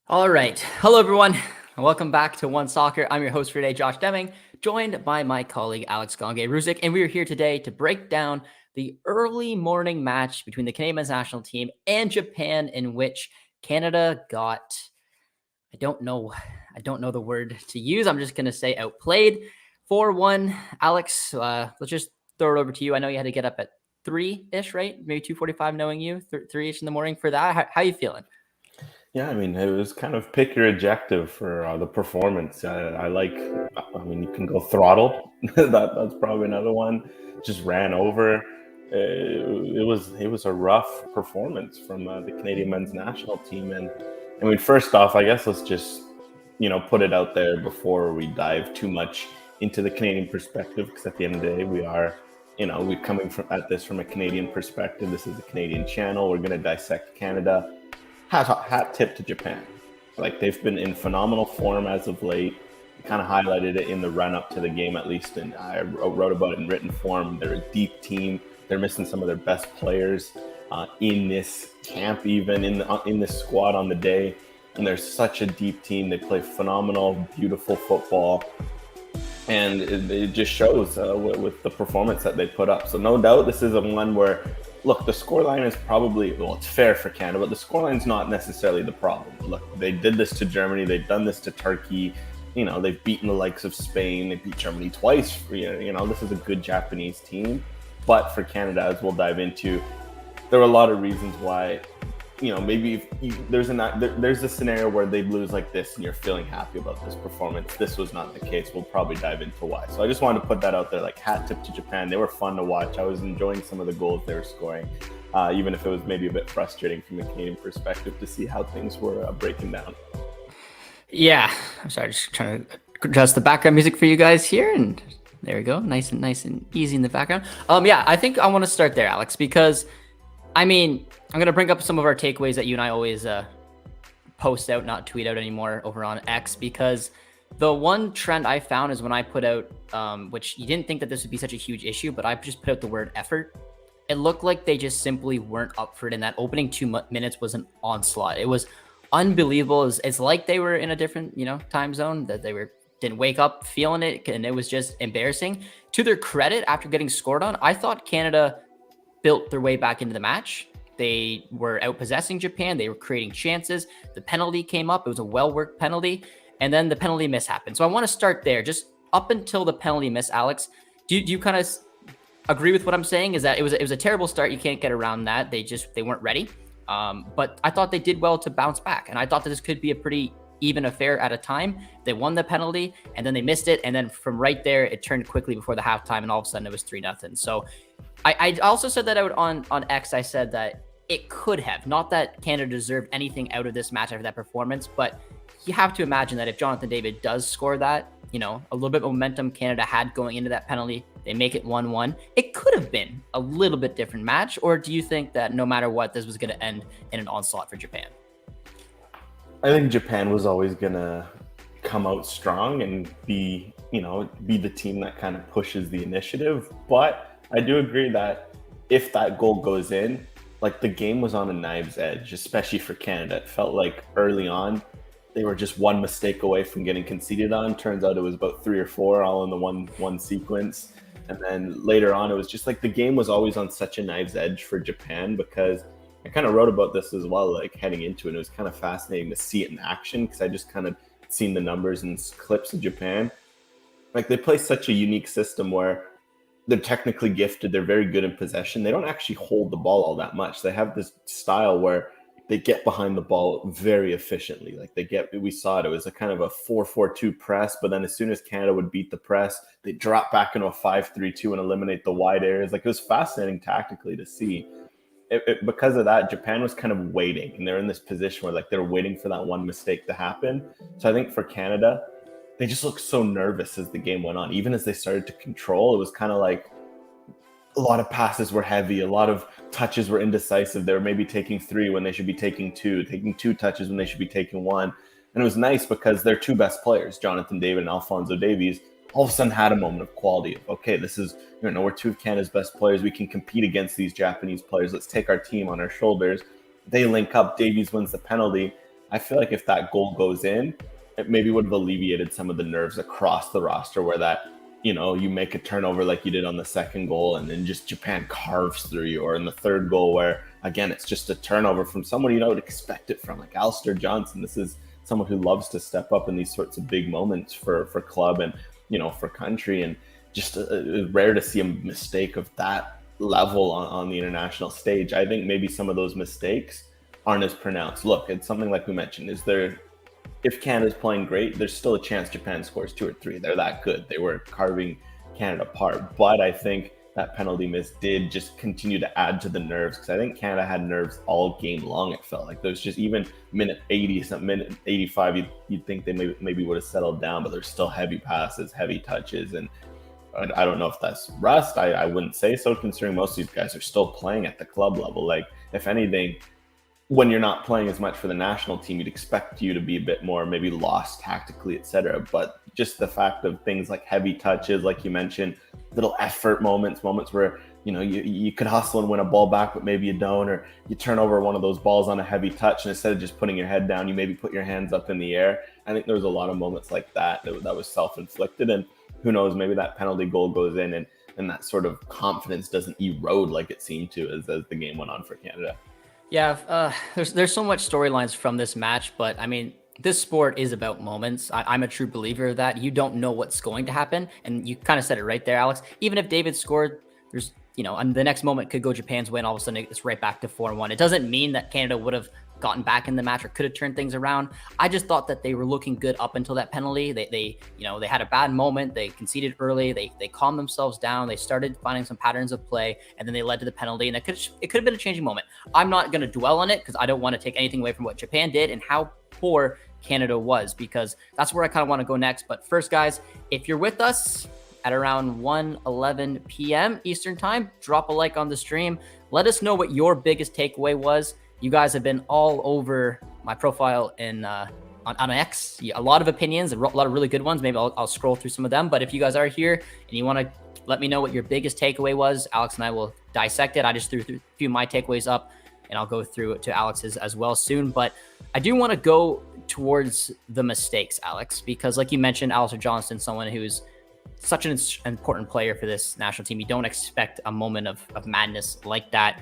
All right. Hello, everyone. Welcome back to OneSoccer. I'm your host for today, Josh Deming, joined by my colleague, Alex Gangue-Ruzic. And we are here today to break down the early morning match between the Canadian men's national team and Japan, in which Canada got, I don't know the word to use. I'm just going to say outplayed 4-1. Alex, let's just throw it over to you. I know you had to get up at 3-ish, right? Maybe 2:45 knowing you, 3-ish in the morning for that. How you feeling? Yeah, I mean, it was kind of pick your adjective for the performance. You can go throttled. That's probably another one. Just ran over. It was a rough performance from the Canadian men's national team. And I mean, first off, I guess let's just put it out there before we dive too much into the Canadian perspective, because at the end of the day, we're coming at this from a Canadian perspective. This is a Canadian channel. We're going to dissect Canada. Hat tip to Japan. Like, they've been in phenomenal form as of late. Kind of highlighted it in the run up to the game, at least, and I wrote about it in written form. They're a deep team. They're missing some of their best players in this camp, even in this squad on the day. And they're such a deep team. They play phenomenal, beautiful football, and it just shows with the performance that they put up. So no doubt this is a one where, look, the scoreline is probably, well, it's fair for Canada, but the scoreline's not necessarily the problem. Look, they did this to Germany. They've done this to Turkey. They've beaten the likes of Spain. They beat Germany twice. This is a good Japanese team. But for Canada, as we'll dive into, there were a lot of reasons why, maybe if there's a scenario where they lose like this and you're feeling happy about this performance. This was not the case. We'll probably dive into why. So I just wanted to put that out there, like, hat tip to Japan. They were fun to watch. I was enjoying some of the goals they were scoring, even if it was maybe a bit frustrating from a Canadian perspective to see how things were breaking down. Yeah, I'm sorry, just trying to adjust the background music for you guys here, and there we go, nice and easy in the background. Yeah, I think I want to start there, Alex, because I mean, I'm gonna bring up some of our takeaways that you and I always post out, not tweet out anymore, over on X, because the one trend I found is when I put out, which you didn't think that this would be such a huge issue, but I just put out the word effort. It looked like they just simply weren't up for it, and that opening 2 minutes was an onslaught. It was unbelievable. It's like they were in a different, time zone, that they didn't wake up feeling it, and it was just embarrassing. To their credit, after getting scored on, I thought Canada built their way back into the match. They were outpossessing Japan. They were creating chances. The penalty came up. It was a well-worked penalty, and then the penalty miss happened. So I want to start there. Just up until the penalty miss, Alex, do you kind of agree with what I'm saying? Is that it was a terrible start. You can't get around that. They weren't ready. But I thought they did well to bounce back, and I thought that this could be a pretty even affair at a time. They won the penalty, and then they missed it, and then from right there, it turned quickly before the halftime, and all of a sudden it was 3-0. So I also said that out on X. I said that it could have, not that Canada deserved anything out of this match after that performance, but you have to imagine that if Jonathan David does score that, a little bit of momentum Canada had going into that penalty, they make it 1-1. It could have been a little bit different match, or do you think that no matter what, this was going to end in an onslaught for Japan? I think Japan was always gonna come out strong and be the team that kind of pushes the initiative. But I do agree that if that goal goes in, like, the game was on a knife's edge, especially for Canada. It felt like early on they were just one mistake away from getting conceded on. Turns out it was about 3 or 4 all in the one sequence. And then later on, it was just like the game was always on such a knife's edge for Japan, because I kind of wrote about this as well, like, heading into it. It was kind of fascinating to see it in action, because I just kind of seen the numbers and clips of Japan. Like, they play such a unique system where they're technically gifted. They're very good in possession. They don't actually hold the ball all that much. They have this style where they get behind the ball very efficiently. Like, we saw it. It was a kind of a 4-4-2 press, but then as soon as Canada would beat the press, they drop back into a 5-3-2 and eliminate the wide areas. Like, it was fascinating tactically to see. Because of that, Japan was kind of waiting, and they're in this position where, like, they're waiting for that one mistake to happen. So I think for Canada, they just looked so nervous as the game went on. Even as they started to control, it was kind of like a lot of passes were heavy, a lot of touches were indecisive. They were maybe taking 3 when they should be taking 2, taking 2 touches when they should be taking 1. And it was nice because their 2 best players, Jonathan David and Alphonso Davies, all of a sudden had a moment of quality of, okay, this is, we're 2 of Canada's best players. We can compete against these Japanese players. Let's take our team on our shoulders. They link up. Davies wins the penalty. I feel like if that goal goes in, it maybe would have alleviated some of the nerves across the roster where that, you make a turnover like you did on the second goal and then just Japan carves through you, or in the third goal where, again, it's just a turnover from someone you would expect it from, like Alistair Johnson. This is someone who loves to step up in these sorts of big moments for club and, for country, and just rare to see a mistake of that level on the international stage. I think maybe some of those mistakes aren't as pronounced. Look, it's something like we mentioned. If Canada's playing great, there's still a chance Japan scores 2 or 3. They're that good. They were carving Canada apart. But I think that penalty miss did just continue to add to the nerves, because I think Canada had nerves all game long. It felt like there's just, even minute 80, minute 85, you'd think they maybe would have settled down, but there's still heavy passes, heavy touches, and I don't know if that's rust. I wouldn't say so, considering most of these guys are still playing at the club level. Like, if anything, when you're not playing as much for the national team, you'd expect you to be a bit more maybe lost tactically, etc. But just the fact of things like heavy touches, like you mentioned, little effort moments where, you could hustle and win a ball back, but maybe you don't, or you turn over one of those balls on a heavy touch, and instead of just putting your head down, you maybe put your hands up in the air. I think there was a lot of moments like that was self-inflicted, and who knows, maybe that penalty goal goes in and that sort of confidence doesn't erode like it seemed to as the game went on for Canada. Yeah, there's so much storylines from this match, but I mean, this sport is about moments. I'm a true believer of that. You don't know what's going to happen, and you kind of said it right there, Alex. Even if David scored, there's, and the next moment could go Japan's way, and all of a sudden it's right back to 4-1. It doesn't mean that Canada would have gotten back in the match or could have turned things around. I just thought that they were looking good up until that penalty. They had a bad moment. They conceded early. They calmed themselves down. They started finding some patterns of play, and then they led to the penalty. And it could have been a changing moment. I'm not going to dwell on it because I don't want to take anything away from what Japan did and how poor Canada was, because that's where I kind of want to go next. But first, guys, if you're with us at around 1:11 p.m. Eastern time, drop a like on the stream. Let us know what your biggest takeaway was. You guys have been all over my profile on X. A lot of opinions, a lot of really good ones. Maybe I'll scroll through some of them. But if you guys are here and you want to let me know what your biggest takeaway was, Alex and I will dissect it. I just threw a few of my takeaways up, and I'll go through it to Alex's as well soon. But I do want to go towards the mistakes, Alex, because like you mentioned, Alistair Johnston, someone who's such an important player for this national team. You don't expect a moment of madness like that.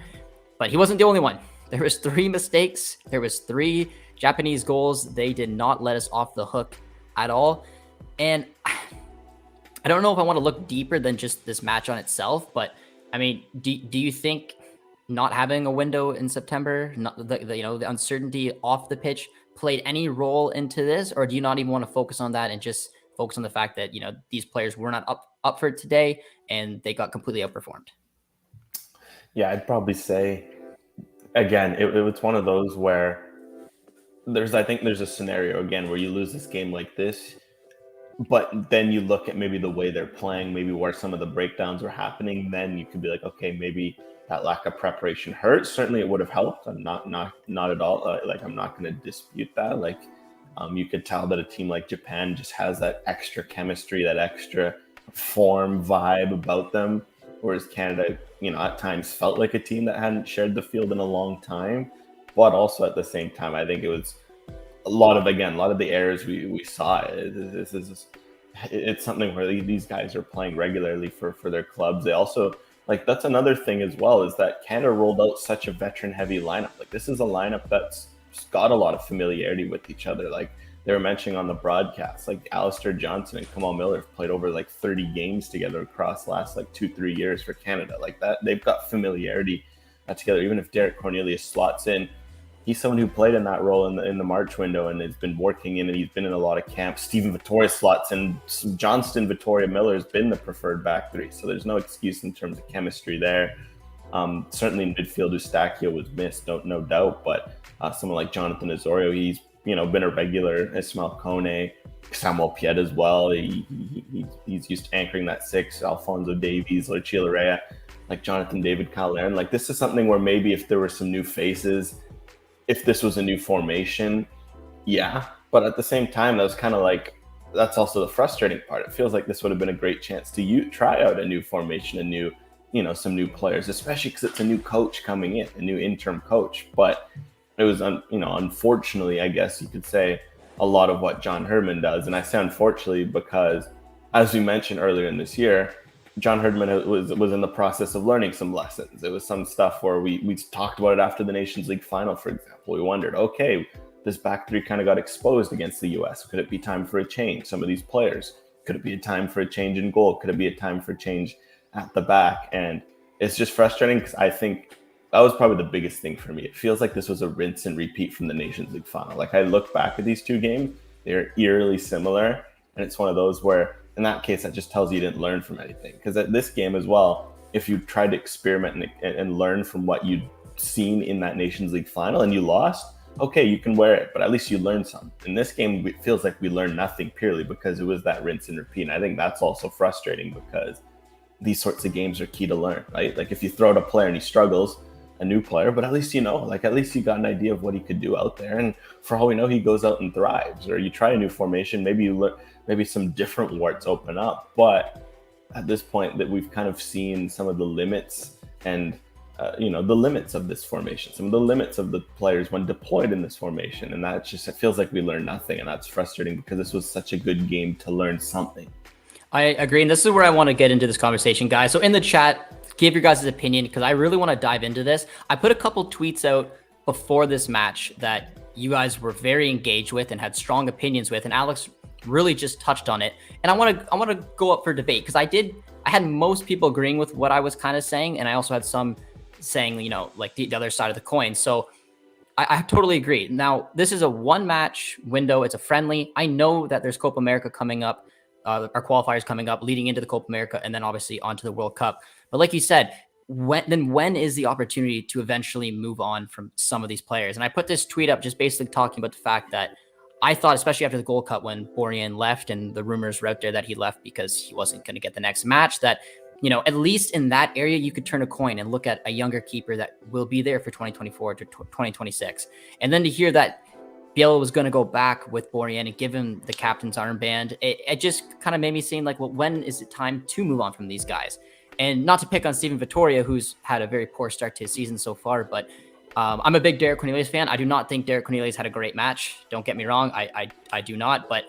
But he wasn't the only one. There was 3 mistakes. There was 3 Japanese goals. They did not let us off the hook at all. And I don't know if I want to look deeper than just this match on itself, but I mean, do you think not having a window in September, the uncertainty off the pitch played any role into this, or do you not even want to focus on that and just focus on the fact that, these players were not up for it today and they got completely outperformed? Yeah, I'd probably say, again, it was one of those where I think there's a scenario, again, where you lose this game like this, but then you look at maybe the way they're playing, maybe where some of the breakdowns were happening, then you could be like, okay, maybe that lack of preparation hurts. Certainly it would have helped. I'm not at all. I'm not going to dispute that. You could tell that a team like Japan just has that extra chemistry, that extra form vibe about them, whereas Canada, at times felt like a team that hadn't shared the field in a long time. But also at the same time, I think it was a lot of the errors we saw. It's something where these guys are playing regularly for their clubs. They also, that's another thing as well, is that Canada rolled out such a veteran-heavy lineup. This is a lineup that's got a lot of familiarity with each other. They were mentioning on the broadcast, Alistair Johnson and Kamal Miller have played over 30 games together across the last 2-3 years for Canada. That they've got familiarity together. Even if Derek Cornelius slots in, he's someone who played in that role in the March window and has been working in, and he's been in a lot of camps. Stephen Vittoria slots in. Johnston, Vittoria, Miller has been the preferred back 3, so there's no excuse in terms of chemistry there. Certainly in midfield, Eustachio was missed, no doubt, but someone like Jonathan Osorio, he's been a regular. Ismail Kone, Samuel Piet as well. He's used to anchoring that 6. Alfonso Davies, Lucia Larea, Jonathan David Calderon. This is something where maybe if there were some new faces, if this was a new formation, yeah. But at the same time, that was kind of that's also the frustrating part. It feels like this would have been a great chance to try out a new formation, some new players, especially because it's a new coach coming in, a new interim coach. But it was, unfortunately, I guess you could say, a lot of what John Herdman does. And I say unfortunately because, as we mentioned earlier in this year, John Herdman was in the process of learning some lessons. It was some stuff where we talked about it after the Nations League final, for example. We wondered, okay, this back three kind of got exposed against the U.S. Could it be time for a change? Some of these players, could it be a time for a change in goal? Could it be a time for a change at the back? And it's just frustrating because I think that was probably the biggest thing for me. It feels like this was a rinse and repeat from the Nations League final. Like, I look back at these two games, they're eerily similar. And it's one of those where, in that case, that just tells you didn't learn from anything. Because at this game as well, if you tried to experiment and learn from what you'd seen in that Nations League final and you lost, okay, you can wear it, but at least you learned some. In this game, it feels like we learned nothing purely because it was that rinse and repeat. And I think that's also frustrating because these sorts of games are key to learn, right? Like, if you throw out a player and he struggles, a new player, but at least at least you got an idea of what he could do out there. And for all we know, he goes out and thrives. Or you try a new formation, maybe some different warts open up. But at this point, that we've kind of seen some of the limits and the limits of this formation, some of the limits of the players when deployed in this formation. And it feels like we learned nothing. And that's frustrating because this was such a good game to learn something. I agree. And this is where I want to get into this conversation, guys. So in the chat, give your guys' opinion because I really want to dive into this. I put a couple tweets out before this match that you guys were very engaged with and had strong opinions with, and Alex really just touched on it. And I want to go up for debate because I had most people agreeing with what I was kind of saying, and I also had some saying, like the other side of the coin. So I totally agree. Now, this is a one match window. It's a friendly. I know that there's Copa America coming up, our qualifiers coming up, leading into the Copa America, and then obviously onto the World Cup. But like you said, when is the opportunity to eventually move on from some of these players? And I put this tweet up just basically talking about the fact that I thought, especially after the Gold Cup when Borjan left and the rumors were out there that he left because he wasn't going to get the next match, that, at least in that area, you could turn a coin and look at a younger keeper that will be there for 2024 to 2026. And then to hear that Bielsa was going to go back with Borjan and give him the captain's armband, it just kind of made me seem like, well, when is it time to move on from these guys? And not to pick on Steven Vittoria, who's had a very poor start to his season so far, but I'm a big Derek Cornelius fan. I do not think Derek Cornelius had a great match. Don't get me wrong. I do not. But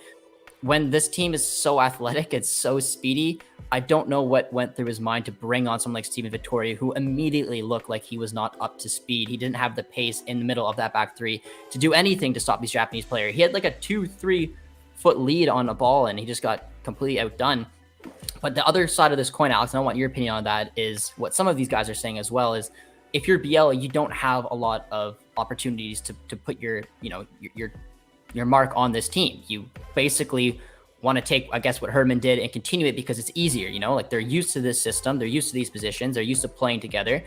when this team is so athletic, it's so speedy, I don't know what went through his mind to bring on someone like Steven Vittoria, who immediately looked like he was not up to speed. He didn't have the pace in the middle of that back three to do anything to stop these Japanese players. He had like a 2-3 foot lead on a ball, and he just got completely outdone. But the other side of this coin, Alex, and I want your opinion on that, is what some of these guys are saying as well, is if you're Bielsa, you don't have a lot of opportunities to put your mark on this team. You basically want to take, I guess, what Herdman did and continue it because it's easier, like they're used to this system. They're used to these positions. They're used to playing together.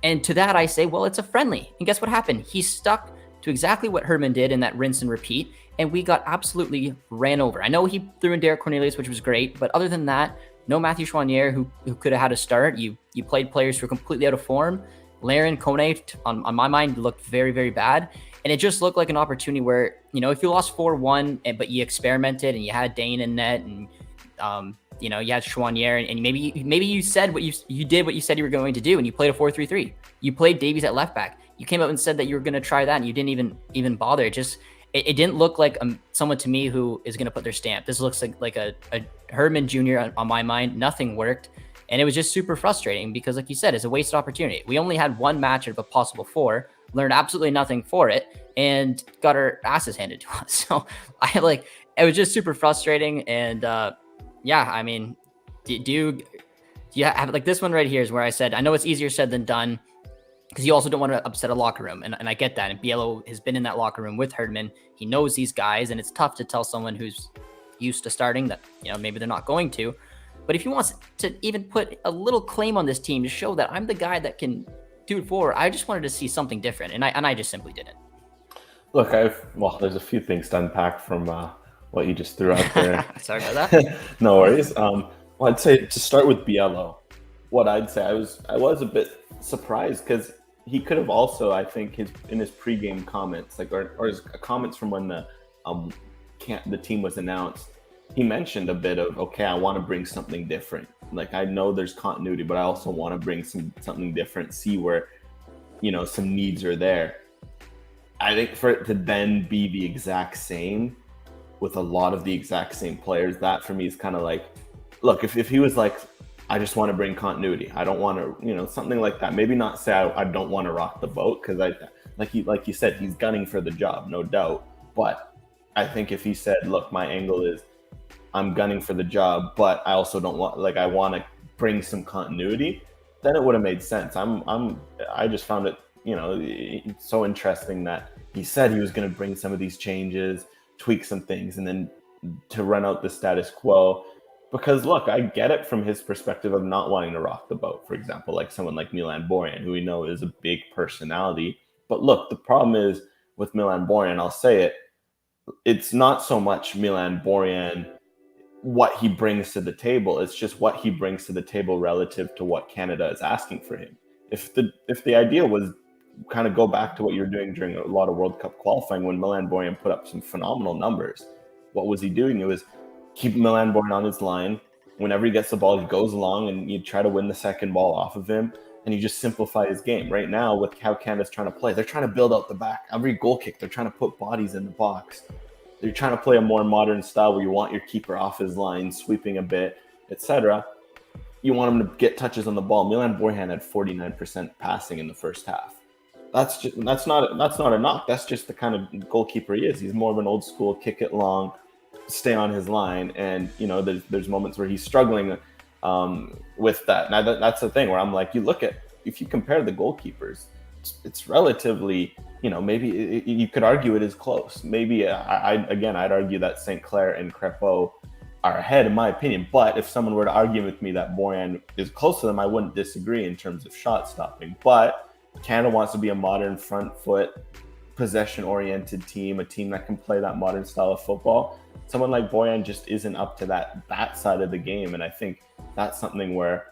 And to that, I say, well, it's a friendly. And guess what happened? He stuck to exactly what Herdman did in that rinse and repeat. And we got absolutely ran over. I know he threw in Derek Cornelius, which was great. But other than that, no Matthew Chouanier, who could have had a start. You played players who were completely out of form. Laren, Kone, on my mind, looked very, very bad. And it just looked like an opportunity where, if you lost 4-1, but you experimented and you had Dane in net and, you had Chouanier and maybe you said what you did what you said you were going to do and you played a 4-3-3. You played Davies at left back. You came out and said that you were going to try that and you didn't even bother. It didn't look like someone to me who is going to put their stamp. This looks like a Herdman Jr. on my mind. Nothing worked. And it was just super frustrating because, like you said, it's a wasted opportunity. We only had one match out of a possible 4, learned absolutely nothing for it, and got our asses handed to us. So it was just super frustrating. And I mean, do you have like this one right here is where I said, I know it's easier said than done because you also don't want to upset a locker room. And I get that. And Bielsa has been in that locker room with Herdman. He knows these guys, and it's tough to tell someone who's used to starting that, maybe they're not going to. But if he wants to even put a little claim on this team to show that I'm the guy that can do it forward, I just wanted to see something different, and I just simply didn't. Look, there's a few things to unpack from what you just threw out there. Sorry about that. No worries. I'd say to start with Bielsa, what I'd say I was a bit surprised because he could have also, I think, in his pregame comments, or his comments from when the team was announced. He mentioned a bit of, okay, I want to bring something different. Like, I know there's continuity, but I also want to bring something different, see where, some needs are there. I think for it to then be the exact same with a lot of the exact same players, that for me is kind of like, look, if he was like, I just want to bring continuity, I don't want to, something like that. Maybe not say I don't want to rock the boat, because like you said, he's gunning for the job, no doubt. But I think if he said, look, my angle is I'm gunning for the job, but I also don't want, like, I want to bring some continuity, then it would have made sense. I just found it, so interesting that he said he was going to bring some of these changes, tweak some things, and then to run out the status quo. Because look, I get it from his perspective of not wanting to rock the boat. For example, like someone like Milan Borjan, who we know is a big personality. But look, the problem is with Milan Borjan, I'll say it, it's not so much Milan Borjan, what he brings to the table. It's just what he brings to the table relative to what Canada is asking for him. If the idea was kind of go back to what you're doing during a lot of World Cup qualifying, when Milan Borjan put up some phenomenal numbers, what was he doing? It was keep Milan Borjan on his line. Whenever he gets the ball, he goes along and you try to win the second ball off of him, and you just simplify his game. Right now, with how Canada's trying to play, they're trying to build out the back. Every goal kick, they're trying to put bodies in the box. They're trying to play a more modern style where you want your keeper off his line, sweeping a bit, etc. You want him to get touches on the ball. Milan Borjan had 49% passing in the first half. That's not a knock. That's just the kind of goalkeeper he is. He's more of an old school, kick it long, stay on his line, and there's moments where he's struggling with that. Now that's the thing where I'm like, you look at, if you compare the goalkeepers, it's relatively, maybe you could argue it is close. Maybe I'd argue that St. Clair and Crépeau are ahead in my opinion. But if someone were to argue with me that Borjan is close to them, I wouldn't disagree in terms of shot stopping. But Canada wants to be a modern front foot, possession-oriented team, a team that can play that modern style of football. Someone like Borjan just isn't up to that side of the game, and I think that's something where,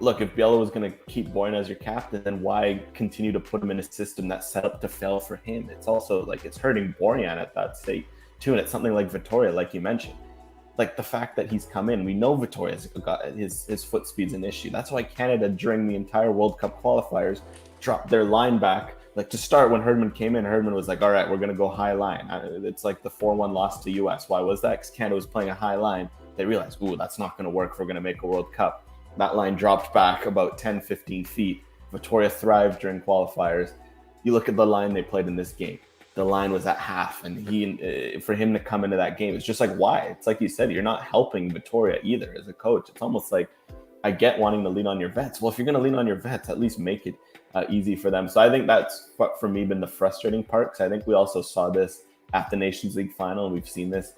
look, if Bielsa was going to keep Borjan as your captain, then why continue to put him in a system that's set up to fail for him? It's also like it's hurting Borjan at that state too, and it's something like Vittoria, like you mentioned. Like the fact that he's come in, we know Vittoria's got his foot speed's an issue. That's why Canada during the entire World Cup qualifiers dropped their line back. Like to start, when Herdman came in, Herdman was like, all right, we're going to go high line. It's like the 4-1 loss to US. Why was that? Because Canada was playing a high line. They realized, ooh, that's not going to work if we're going to make a World Cup. That line dropped back about 10, 15 feet. Vittoria thrived during qualifiers. You look at the line they played in this game. The line was at half, and for him to come into that game, it's just like, why? It's like you said, you're not helping Vittoria either as a coach. It's almost like, I get wanting to lean on your vets. Well, if you're going to lean on your vets, at least make it easy for them. So I think that's what, for me, been the frustrating part, because I think we also saw this at the Nations League final, and we've seen this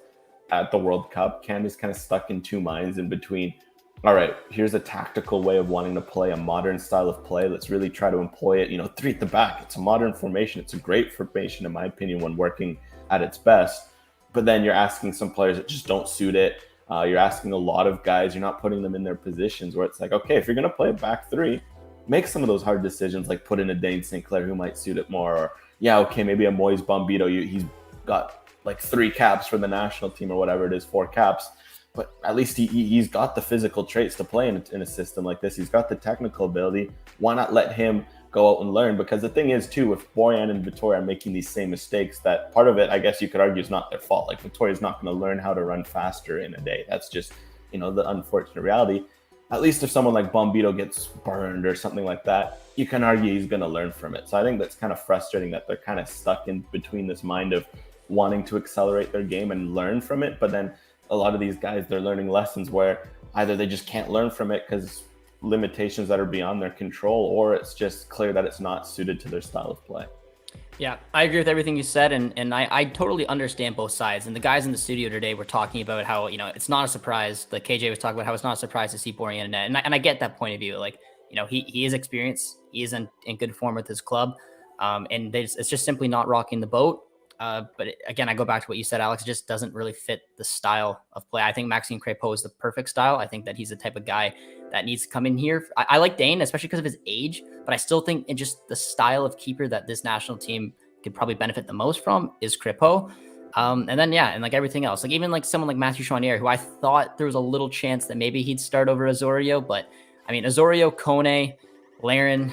at the World Cup. Canada's kind of stuck in two minds in between, all right, here's a tactical way of wanting to play a modern style of play. Let's really try to employ it. 3 at the back. It's a modern formation. It's a great formation, in my opinion, when working at its best. But then you're asking some players that just don't suit it. You're asking a lot of guys. You're not putting them in their positions where it's like, okay, if you're going to play a back three, make some of those hard decisions, like put in a Dane St. Clair who might suit it more. Or, yeah, okay, maybe a Moise Bombito. He's got like 3 caps for the national team or whatever it is, 4 caps. But at least he's got the physical traits to play in a system like this. He's got the technical ability. Why not let him go out and learn? Because the thing is, too, if Borjan and Vittoria are making these same mistakes, that part of it, I guess you could argue, is not their fault. Like, Vittoria's not going to learn how to run faster in a day. That's just, the unfortunate reality. At least if someone like Bombito gets burned or something like that, you can argue he's going to learn from it. So I think that's kind of frustrating that they're kind of stuck in between this mind of wanting to accelerate their game and learn from it, but then a lot of these guys, they're learning lessons where either they just can't learn from it because limitations that are beyond their control, or it's just clear that it's not suited to their style of play. Yeah, I agree with everything you said, and I totally understand both sides. And the guys in the studio today were talking about how, it's not a surprise. Like KJ was talking about how it's not a surprise to see Borjan in net. And I get that point of view. Like, he is experienced. He is in good form with his club. And it's just simply not rocking the boat. But again, I go back to what you said, Alex. It just doesn't really fit the style of play. I think Maxime Crépeau is the perfect style. I think that he's the type of guy that needs to come in here. I like Dane, especially because of his age, but I still think in just the style of keeper that this national team could probably benefit the most from is Crépeau. And then, and like everything else, like even like someone like Matthew Chenier, who I thought there was a little chance that maybe he'd start over Osorio, but I mean, Osorio, Kone, Larin,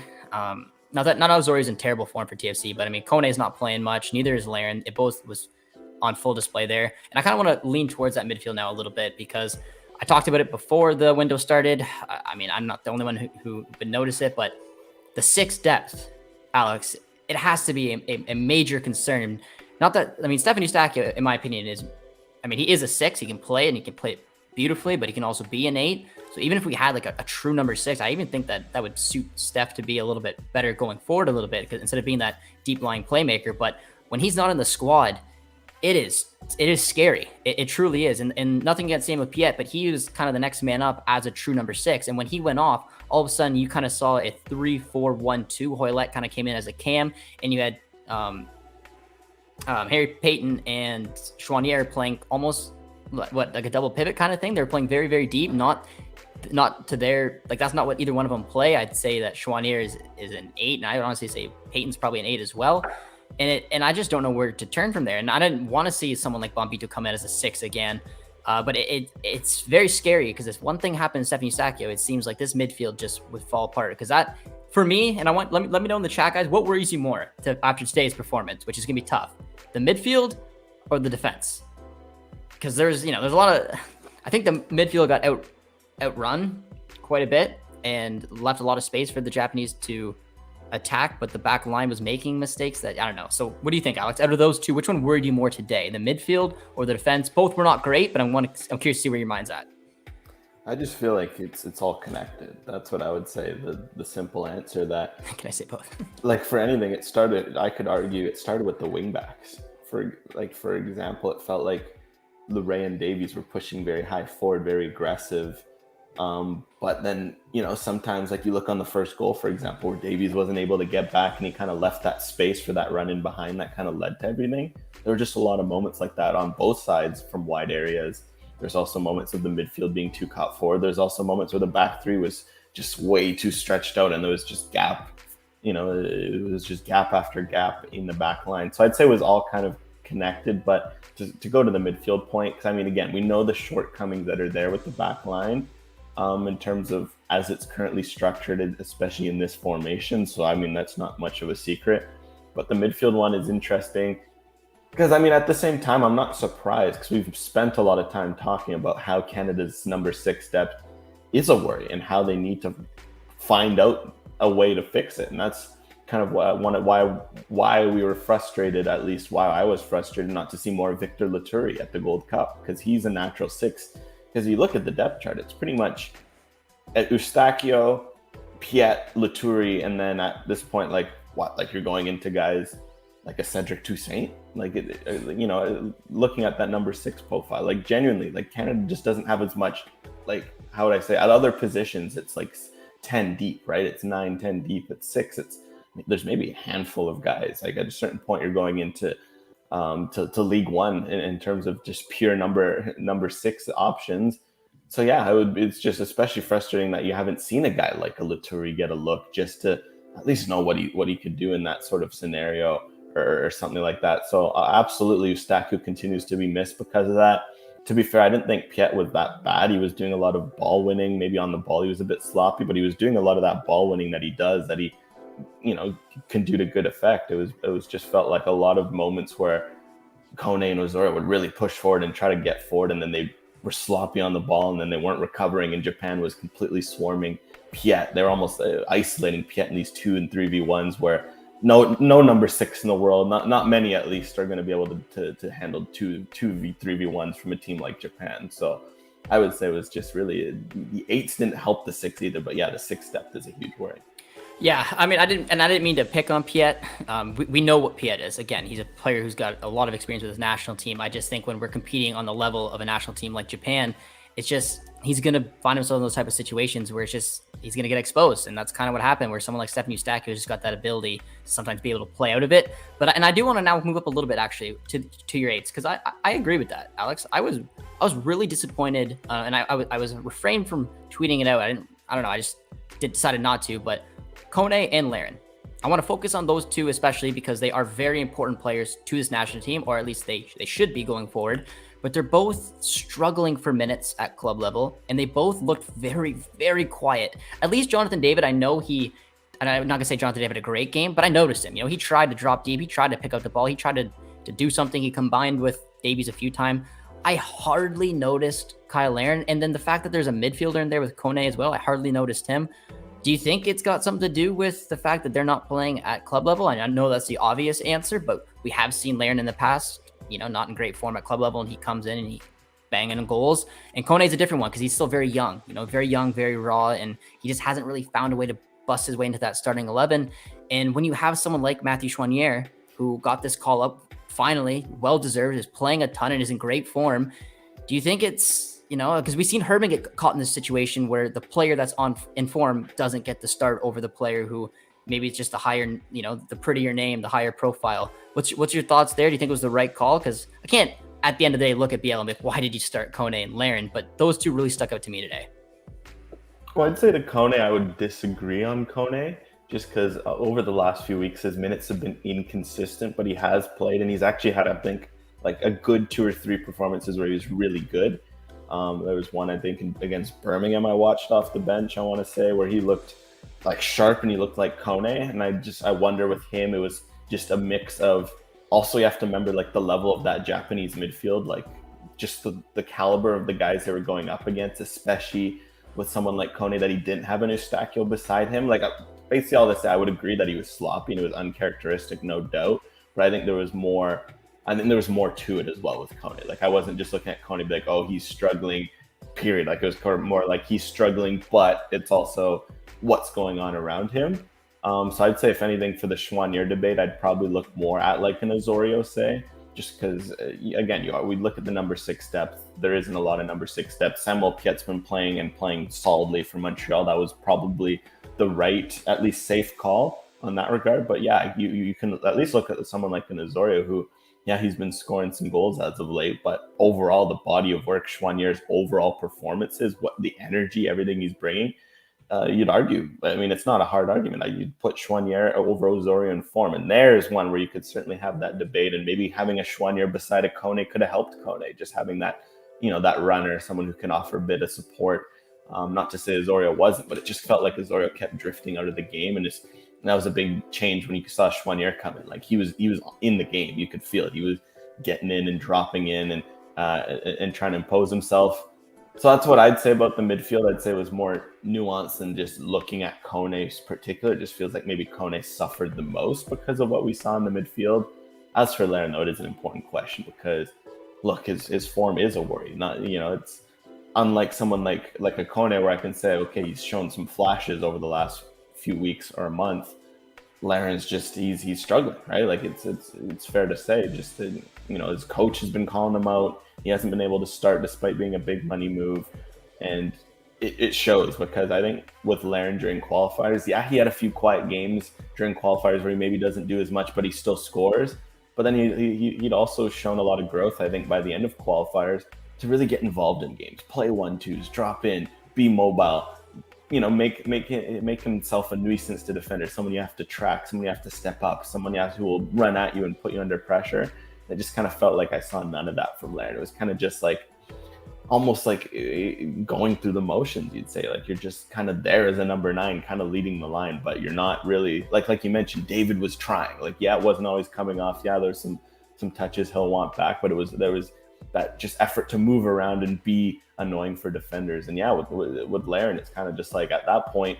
not that Zori's in terrible form for TFC, but I mean, Kone is not playing much. Neither is Laren. It both was on full display there. And I kind of want to lean towards that midfield now a little bit because I talked about it before the window started. I mean, I'm not the only one who would notice it, but the 6 depth, Alex, it has to be a major concern. Not that, I mean, Stefan Eustachio, in my opinion, he is a 6. He can play and he can play it beautifully, but he can also be an 8. So even if we had like a true number 6, I even think that would suit Steph to be a little bit better going forward a little bit, because instead of being that deep lying playmaker. But when he's not in the squad, it is scary. It truly is. And nothing against Samuel Piet, but he was kind of the next man up as a true number 6. And when he went off, all of a sudden you kind of saw a 3-4-1-2. Hoylett kind of came in as a cam, and you had Harry Payton and Chouanier playing almost like a double pivot kind of thing. They're playing very, very deep, not to their, like, that's not what either one of them play. I'd say that Chouanier is an 8, and I would honestly say Payton's probably an 8 as well. And I just don't know where to turn from there. And I didn't want to see someone like Bombito come in as a 6 again. But it's very scary, because if one thing happened to Stefan Eustachio, it seems like this midfield just would fall apart. Because that, for me, and let me know in the chat, guys, what worries you more after today's performance, which is gonna be tough, the midfield or the defense? Because there's a lot of, I think the midfield got outrun quite a bit and left a lot of space for the Japanese to attack, but the back line was making mistakes that, I don't know. So what do you think, Alex? Out of those two, which one worried you more today, the midfield or the defense? Both were not great, but I'm curious to see where your mind's at. I just feel like it's all connected. That's what I would say. The simple answer that can I say both? Like, for anything, I could argue it started with the wingbacks. For example, it felt like Luray and Davies were pushing very high forward, very aggressive. But then, sometimes, like, you look on the first goal, for example, where Davies wasn't able to get back and he kind of left that space for that run in behind that kind of led to everything. There were just a lot of moments like that on both sides from wide areas. There's also moments of the midfield being too caught forward. There's also moments where the back three was just way too stretched out and there was just gap. It was just gap after gap in the back line. So I'd say it was all kind of connected. But to go to the midfield point, because, I mean, again, we know the shortcomings that are there with the back line. In terms of as it's currently structured, especially in this formation. So, I mean, that's not much of a secret. But the midfield one is interesting because, I mean, at the same time, I'm not surprised, because we've spent a lot of time talking about how Canada's number 6 depth is a worry and how they need to find out a way to fix it. And that's kind of why we were frustrated, at least why I was frustrated not to see more Victor Laturi at the Gold Cup, because he's a natural 6. Because you look at the depth chart, it's pretty much at Eustachio, Piet, Laturi, and then at this point, like you're going into guys like a Cedric Toussaint, looking at that number 6 profile, like, genuinely, like, Canada just doesn't have as much, like, how would I say, at other positions, it's like 10 deep, right? It's 9, 10 deep. At 6, there's maybe a handful of guys. Like, at a certain point, you're going into to League One in terms of just pure number 6 options. So yeah, it's just especially frustrating that you haven't seen a guy like a Laturi get a look, just to at least know what he could do in that sort of scenario or something like that. So absolutely, Eustachio continues to be missed because of that. To be fair, I didn't think Piet was that bad. He was doing a lot of ball winning. Maybe on the ball he was a bit sloppy, but he was doing a lot of that ball winning that he does, that he can do to good effect. It was just felt like a lot of moments where Kone and Ozora would really push forward and try to get forward, and then they were sloppy on the ball, and then they weren't recovering, and Japan was completely swarming Piet. They were almost isolating Piet in these 2 and 3v1s where no number 6 in the world, not many at least, are going to be able to handle 3v1s from a team like Japan. So I would say it was just really, the 8s didn't help the 6 either, but yeah, the 6 depth is a huge worry. Yeah, I mean, I didn't mean to pick on Piet. We know what Piet is. Again, he's a player who's got a lot of experience with his national team. I just think when we're competing on the level of a national team like Japan, it's just, he's going to find himself in those type of situations where it's just, he's going to get exposed. And that's kind of what happened, where someone like Stefan Eustachio has just got that ability to sometimes be able to play out of it. And I do want to now move up a little bit, actually, to your 8s, because I agree with that, Alex. I was really disappointed, and I was refrained from tweeting it out. I don't know. I just decided not to, but Kone and Laren, I want to focus on those two, especially because they are very important players to this national team, or at least they should be going forward. But they're both struggling for minutes at club level, and they both looked very, very quiet. At least Jonathan David, I know he and I'm not gonna say Jonathan David had a great game, but I noticed him. He tried to drop deep, he tried to pick up the ball, he tried to do something. He combined with Davies a few times. I hardly noticed Kyle Larin, and then the fact that there's a midfielder in there with Kone as well, I hardly noticed him. Do you think it's got something to do with the fact that they're not playing at club level? And I know that's the obvious answer, but we have seen Larin in the past, not in great form at club level, and he comes in and he banging in goals. And Kone's a different one because he's still very young, very young, very raw, and he just hasn't really found a way to bust his way into that starting 11. And when you have someone like Matthew Choinière, who got this call up finally, well-deserved, is playing a ton and is in great form, do you think it's, because we've seen Herman get caught in this situation where the player that's in form doesn't get the start over the player who maybe it's just the higher, the prettier name, the higher profile. What's your thoughts there? Do you think it was the right call? Because I can't, at the end of the day, look at BL and be like, why did you start Kone and Larin? But those two really stuck out to me today. Well, I'd say to Kone, I would disagree on Kone, just because over the last few weeks, his minutes have been inconsistent, but he has played, and he's actually had, I think, like a good 2 or 3 performances where he was really good. There was one, I think, against Birmingham I watched off the bench, I want to say, where he looked like sharp and he looked like Kone. And I wonder with him, it was just a mix of, also you have to remember like the level of that Japanese midfield, like just the caliber of the guys they were going up against, especially with someone like Kone that he didn't have an Eustachio beside him. Like basically all this, I would agree that he was sloppy and it was uncharacteristic, no doubt. But I think there was more to it as well with Kone. Like I wasn't just looking at Kone and be like, oh, he's struggling, period. Like it was more like he's struggling, but it's also what's going on around him. So I'd say if anything for the Choinière debate, I'd probably look more at like an Osorio, say, just because again, we look at the number 6 depth. There isn't a lot of number 6 depth. Samuel Piet's been playing solidly for Montreal. That was probably the right, at least safe call on that regard. But yeah, you can at least look at someone like an Osorio who, yeah, he's been scoring some goals as of late, but overall, the body of work, Choinière's overall performances, what the energy, everything he's bringing, you'd argue. I mean, it's not a hard argument. You'd put Choinière over Osorio in form, and there's one where you could certainly have that debate, and maybe having a Choinière beside a Kone could have helped Kone, just having that, that runner, someone who can offer a bit of support. Not to say Osorio wasn't, but it just felt like Osorio kept drifting out of the game, and that was a big change when you saw Choinière come in. Like he was in the game. You could feel it. He was getting in and dropping in and trying to impose himself. So that's what I'd say about the midfield. I'd say it was more nuanced than just looking at Kone's particular. It just feels like maybe Kone suffered the most because of what we saw in the midfield. As for Larin, though, it is an important question because, look, his form is a worry. Not, it's unlike someone like a Kone where I can say, okay, he's shown some flashes over the last few weeks or a month. Larin's just he's struggling, right? Like it's fair to say, just that, his coach has been calling him out. He hasn't been able to start despite being a big money move, and it shows because I think with Larin during qualifiers, yeah, he had a few quiet games during qualifiers where he maybe doesn't do as much, but he still scores. But then he'd also shown a lot of growth, I think, by the end of qualifiers to really get involved in games, play 1-2s, drop in, be mobile. Make himself a nuisance to defenders, someone you have to track, someone you have to step up, someone who will run at you and put you under pressure. It just kind of felt like I saw none of that from Larin. It was kind of just like, almost like going through the motions, you'd say. Like you're just kind of there as a number 9, kind of leading the line, but you're not really, like you mentioned, David was trying. Like, yeah, it wasn't always coming off. Yeah, there's some touches he'll want back, but there was that just effort to move around and be annoying for defenders. And yeah, with Larin, it's kind of just like at that point,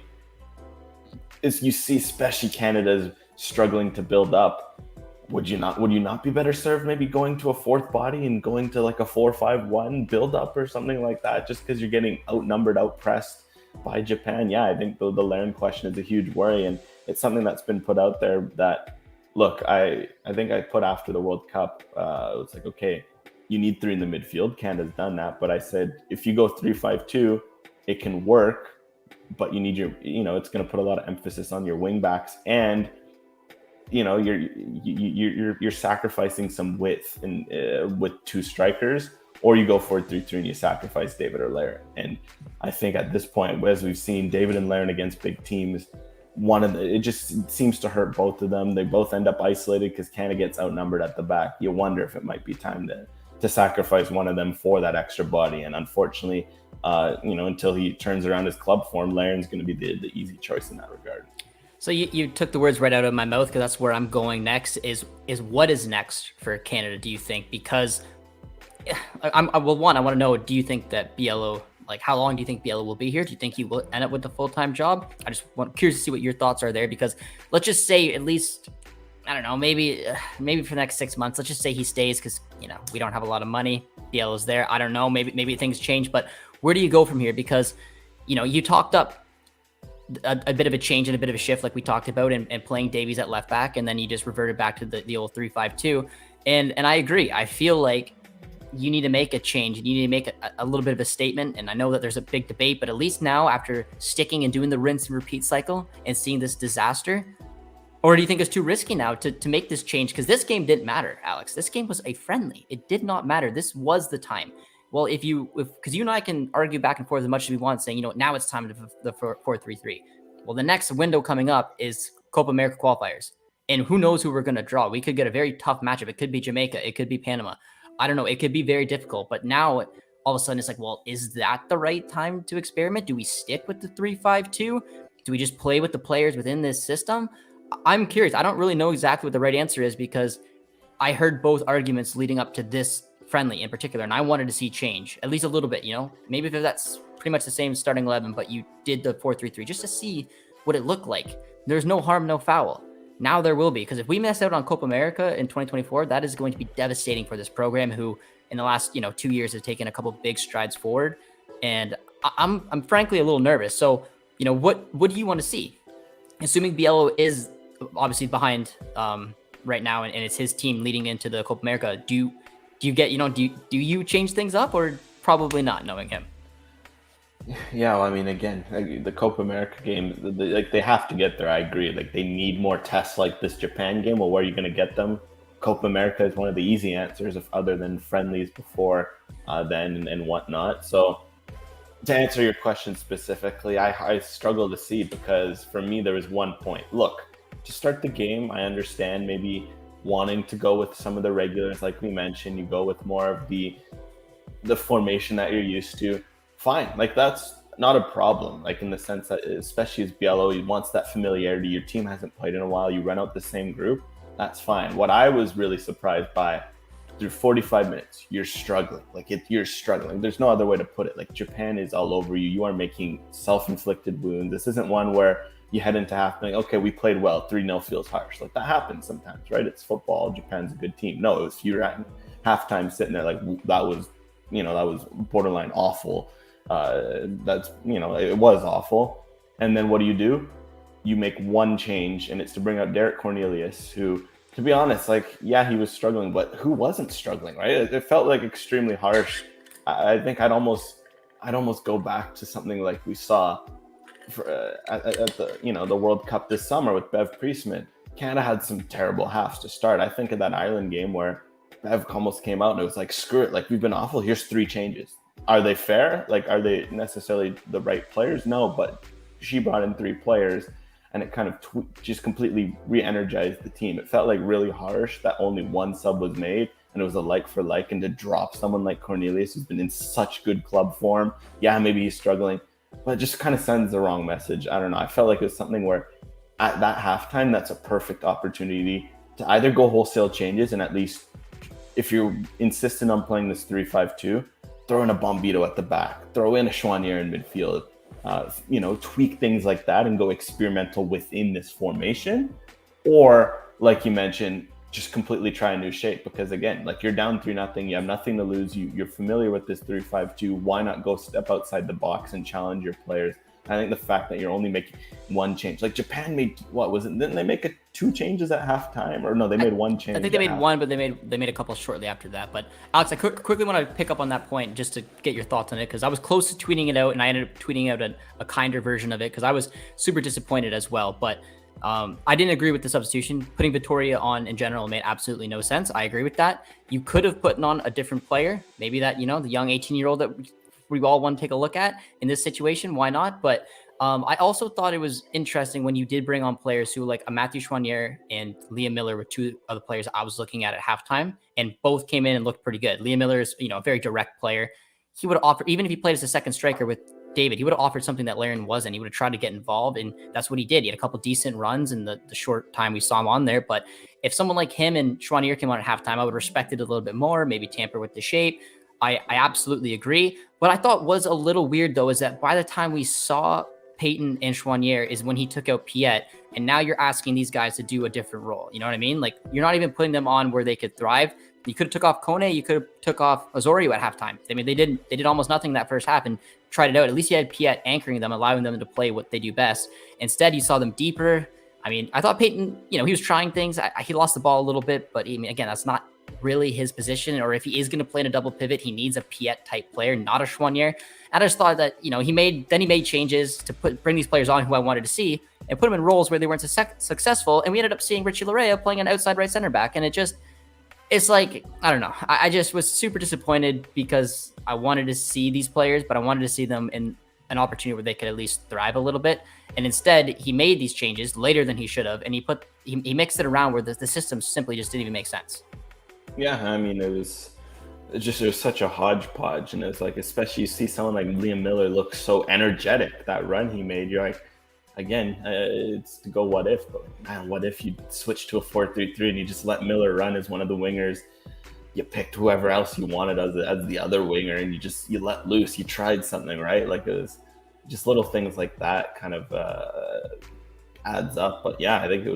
is you see especially Canada's struggling to build up. Would you not be better served maybe going to a 4th body and going to like a 4-5-1 build up or something like that, just because you're getting outnumbered, outpressed by Japan? Yeah, I think the Larin question is a huge worry, and it's something that's been put out there that, look, I think I put after the World Cup, it's like, okay, you need 3 in the midfield. Canada's done that, but I said if you go 3-5-2, it can work, but you need it's going to put a lot of emphasis on your wing backs, and you're sacrificing some width with 2 strikers, or you go 4-3-3 and you sacrifice David or Larin. And I think at this point, as we've seen David and Larin against big teams, it just seems to hurt both of them. They both end up isolated because Canada gets outnumbered at the back. You wonder if it might be time to sacrifice one of them for that extra body. And unfortunately, until he turns around his club form, Larin's going to be the easy choice in that regard. So you took the words right out of my mouth, because that's where I'm going next. Is what is next for Canada? Do you think? Because well, one, I want to know, do you think that Biello, like, how long do you think Biello will be here? Do you think he will end up with a full-time job? I just curious to see what your thoughts are there, because let's just say at least, I don't know, maybe for the next 6 months, let's just say he stays, because, we don't have a lot of money. Biello's there. I don't know. Maybe things change, but where do you go from here? Because, you talked up a bit of a change and a bit of a shift, like we talked about, and playing Davies at left back, and then you just reverted back to the old 3-5-2. And I agree. I feel like you need to make a change, and you need to make a little bit of a statement. And I know that there's a big debate, but at least now, after sticking and doing the rinse and repeat cycle and seeing this disaster, or do you think it's too risky now to make this change? Because this game didn't matter, Alex. This game was a friendly. It did not matter. This was the time. Well, because you and I can argue back and forth as much as we want, saying, now it's time to the 4-3-3. Well, the next window coming up is Copa America qualifiers. And who knows who we're going to draw? We could get a very tough matchup. It could be Jamaica. It could be Panama. I don't know. It could be very difficult. But now, all of a sudden, it's like, well, is that the right time to experiment? Do we stick with the 3-5-2? Do we just play with the players within this system? I'm curious. I don't really know exactly what the right answer is, because I heard both arguments leading up to this friendly in particular, and I wanted to see change, at least a little bit, maybe if that's pretty much the same starting 11, but you did the 4-3-3 just to see what it looked like. There's no harm, no foul. Now there will be, because if we miss out on Copa America in 2024, that is going to be devastating for this program, who in the last 2 years has taken a couple big strides forward. And I'm frankly a little nervous. So what do you want to see? Assuming Biello is obviously behind right now, and it's his team leading into the Copa America, do you get do you change things up, or probably not, knowing him? Yeah, well, I mean, again, the Copa America game, they have to get there. I agree. Like, they need more tests like this Japan game. Well, where are you going to get them? Copa America is one of the easy answers, if other than friendlies before then and whatnot. So, to answer your question specifically, I struggle to see, because for me, there was one point. Look, to start the game, I understand maybe wanting to go with some of the regulars, like we mentioned. You go with more of the formation that you're used to. Fine, like, that's not a problem, like, in the sense that, especially as Biello, he wants that familiarity. Your team hasn't played in a while, you run out the same group, that's fine. What I was really surprised by, through 45 minutes, you're struggling. Like, you're struggling. There's no other way to put it. Like, Japan is all over you. You are making self-inflicted wounds. This isn't one where you head into half like, okay, we played well, 3-0 feels harsh. Like, that happens sometimes, right? It's football. Japan's a good team. No, it was, you're at halftime sitting there like, that was borderline awful. It was awful. And then what do? You make one change, and it's to bring out Derek Cornelius, who, to be honest, like, yeah, he was struggling, but who wasn't struggling, right? It felt like extremely harsh. I think I'd almost go back to something like we saw at the World Cup this summer with Bev Priestman. Canada had some terrible halves to start. I think of that Ireland game where Bev almost came out and it was like, screw it, like, we've been awful. Here's 3 changes. Are they fair? Like, are they necessarily the right players? No, but she brought in 3 players, and it kind of just completely re-energized the team. It felt like really harsh that only one sub was made, and it was a like for like, and to drop someone like Cornelius, who's been in such good club form. Yeah, maybe he's struggling, but it just kind of sends the wrong message. I don't know. I felt like it was something where at that halftime, that's a perfect opportunity to either go wholesale changes, and at least if you're insistent on playing this 3-5-2, throw in a Bombito at the back, throw in a Chouanier in midfield, tweak things like that and go experimental within this formation. Or, like you mentioned, just completely try a new shape, because, again, like, you're down 3-0, you have nothing to lose, you're familiar with this 3-5-2. Why not go step outside the box and challenge your players? I think the fact that you're only making one change, like Japan made, didn't they make 2 changes at halftime? Or no, they made one change. I think they made one, but they made a couple shortly after that. But Alex, I quickly want to pick up on that point just to get your thoughts on it, because I was close to tweeting it out, and I ended up tweeting out a kinder version of it, because I was super disappointed as well. But I didn't agree with the substitution. Putting Vittoria on in general made absolutely no sense. I agree with that. You could have put on a different player, maybe that, the young 18-year-old that we all want to take a look at in this situation. Why not? But I also thought it was interesting when you did bring on players who, like, a Matthew Chouanier and Liam Miller were 2 of the players I was looking at halftime, and both came in and looked pretty good. Liam Miller is, a very direct player. He would offer, even if he played as a second striker with David. He would have offered something that Laren wasn't. He would have tried to get involved, and that's what he did. He had a couple decent runs in the short time we saw him on there. But if someone like him and Schwanier came on at halftime, I would respect it a little bit more, maybe tamper with the shape. I absolutely agree. What I thought was a little weird, though, is that by the time we saw Peyton and Schwanier is when he took out Piet, and now you're asking these guys to do a different role. You know what I mean? Like, you're not even putting them on where they could thrive. You could have took off Kone, you could have took off Osorio at halftime. I mean, they did almost nothing that first half and tried it out. At least you had Piet anchoring them, allowing them to play what they do best. Instead, you saw them deeper. I mean, I thought Peyton, he was trying things. He lost the ball a little bit, but I mean, again, that's not really his position. Or if he is going to play in a double pivot, he needs a Piet type player, not a Schwanier. And I just thought that, he made changes to bring these players on who I wanted to see and put them in roles where they weren't successful. And we ended up seeing Richie Larea playing an outside right center back. And it's like, I don't know. I just was super disappointed because I wanted to see these players, but I wanted to see them in an opportunity where they could at least thrive a little bit. And instead, he made these changes later than he should have. And he mixed it around where the system simply just didn't even make sense. Yeah, I mean, it was such a hodgepodge. And it's like, especially you see someone like Liam Miller look so energetic. That run he made, you're like, again, it's to go what if, but man, what if you switch to a 4-3-3 and you just let Miller run as one of the wingers? You picked whoever else you wanted as the other winger, and you let loose. You tried something, right? Like, it was just little things like that kind of adds up. But yeah, I think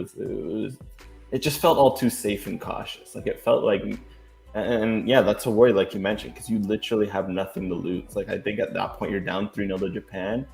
it just felt all too safe and cautious. Like, it felt like, and yeah, that's a worry, like you mentioned, because you literally have nothing to lose. Like, I think at that point you're down 3-0 to Japan.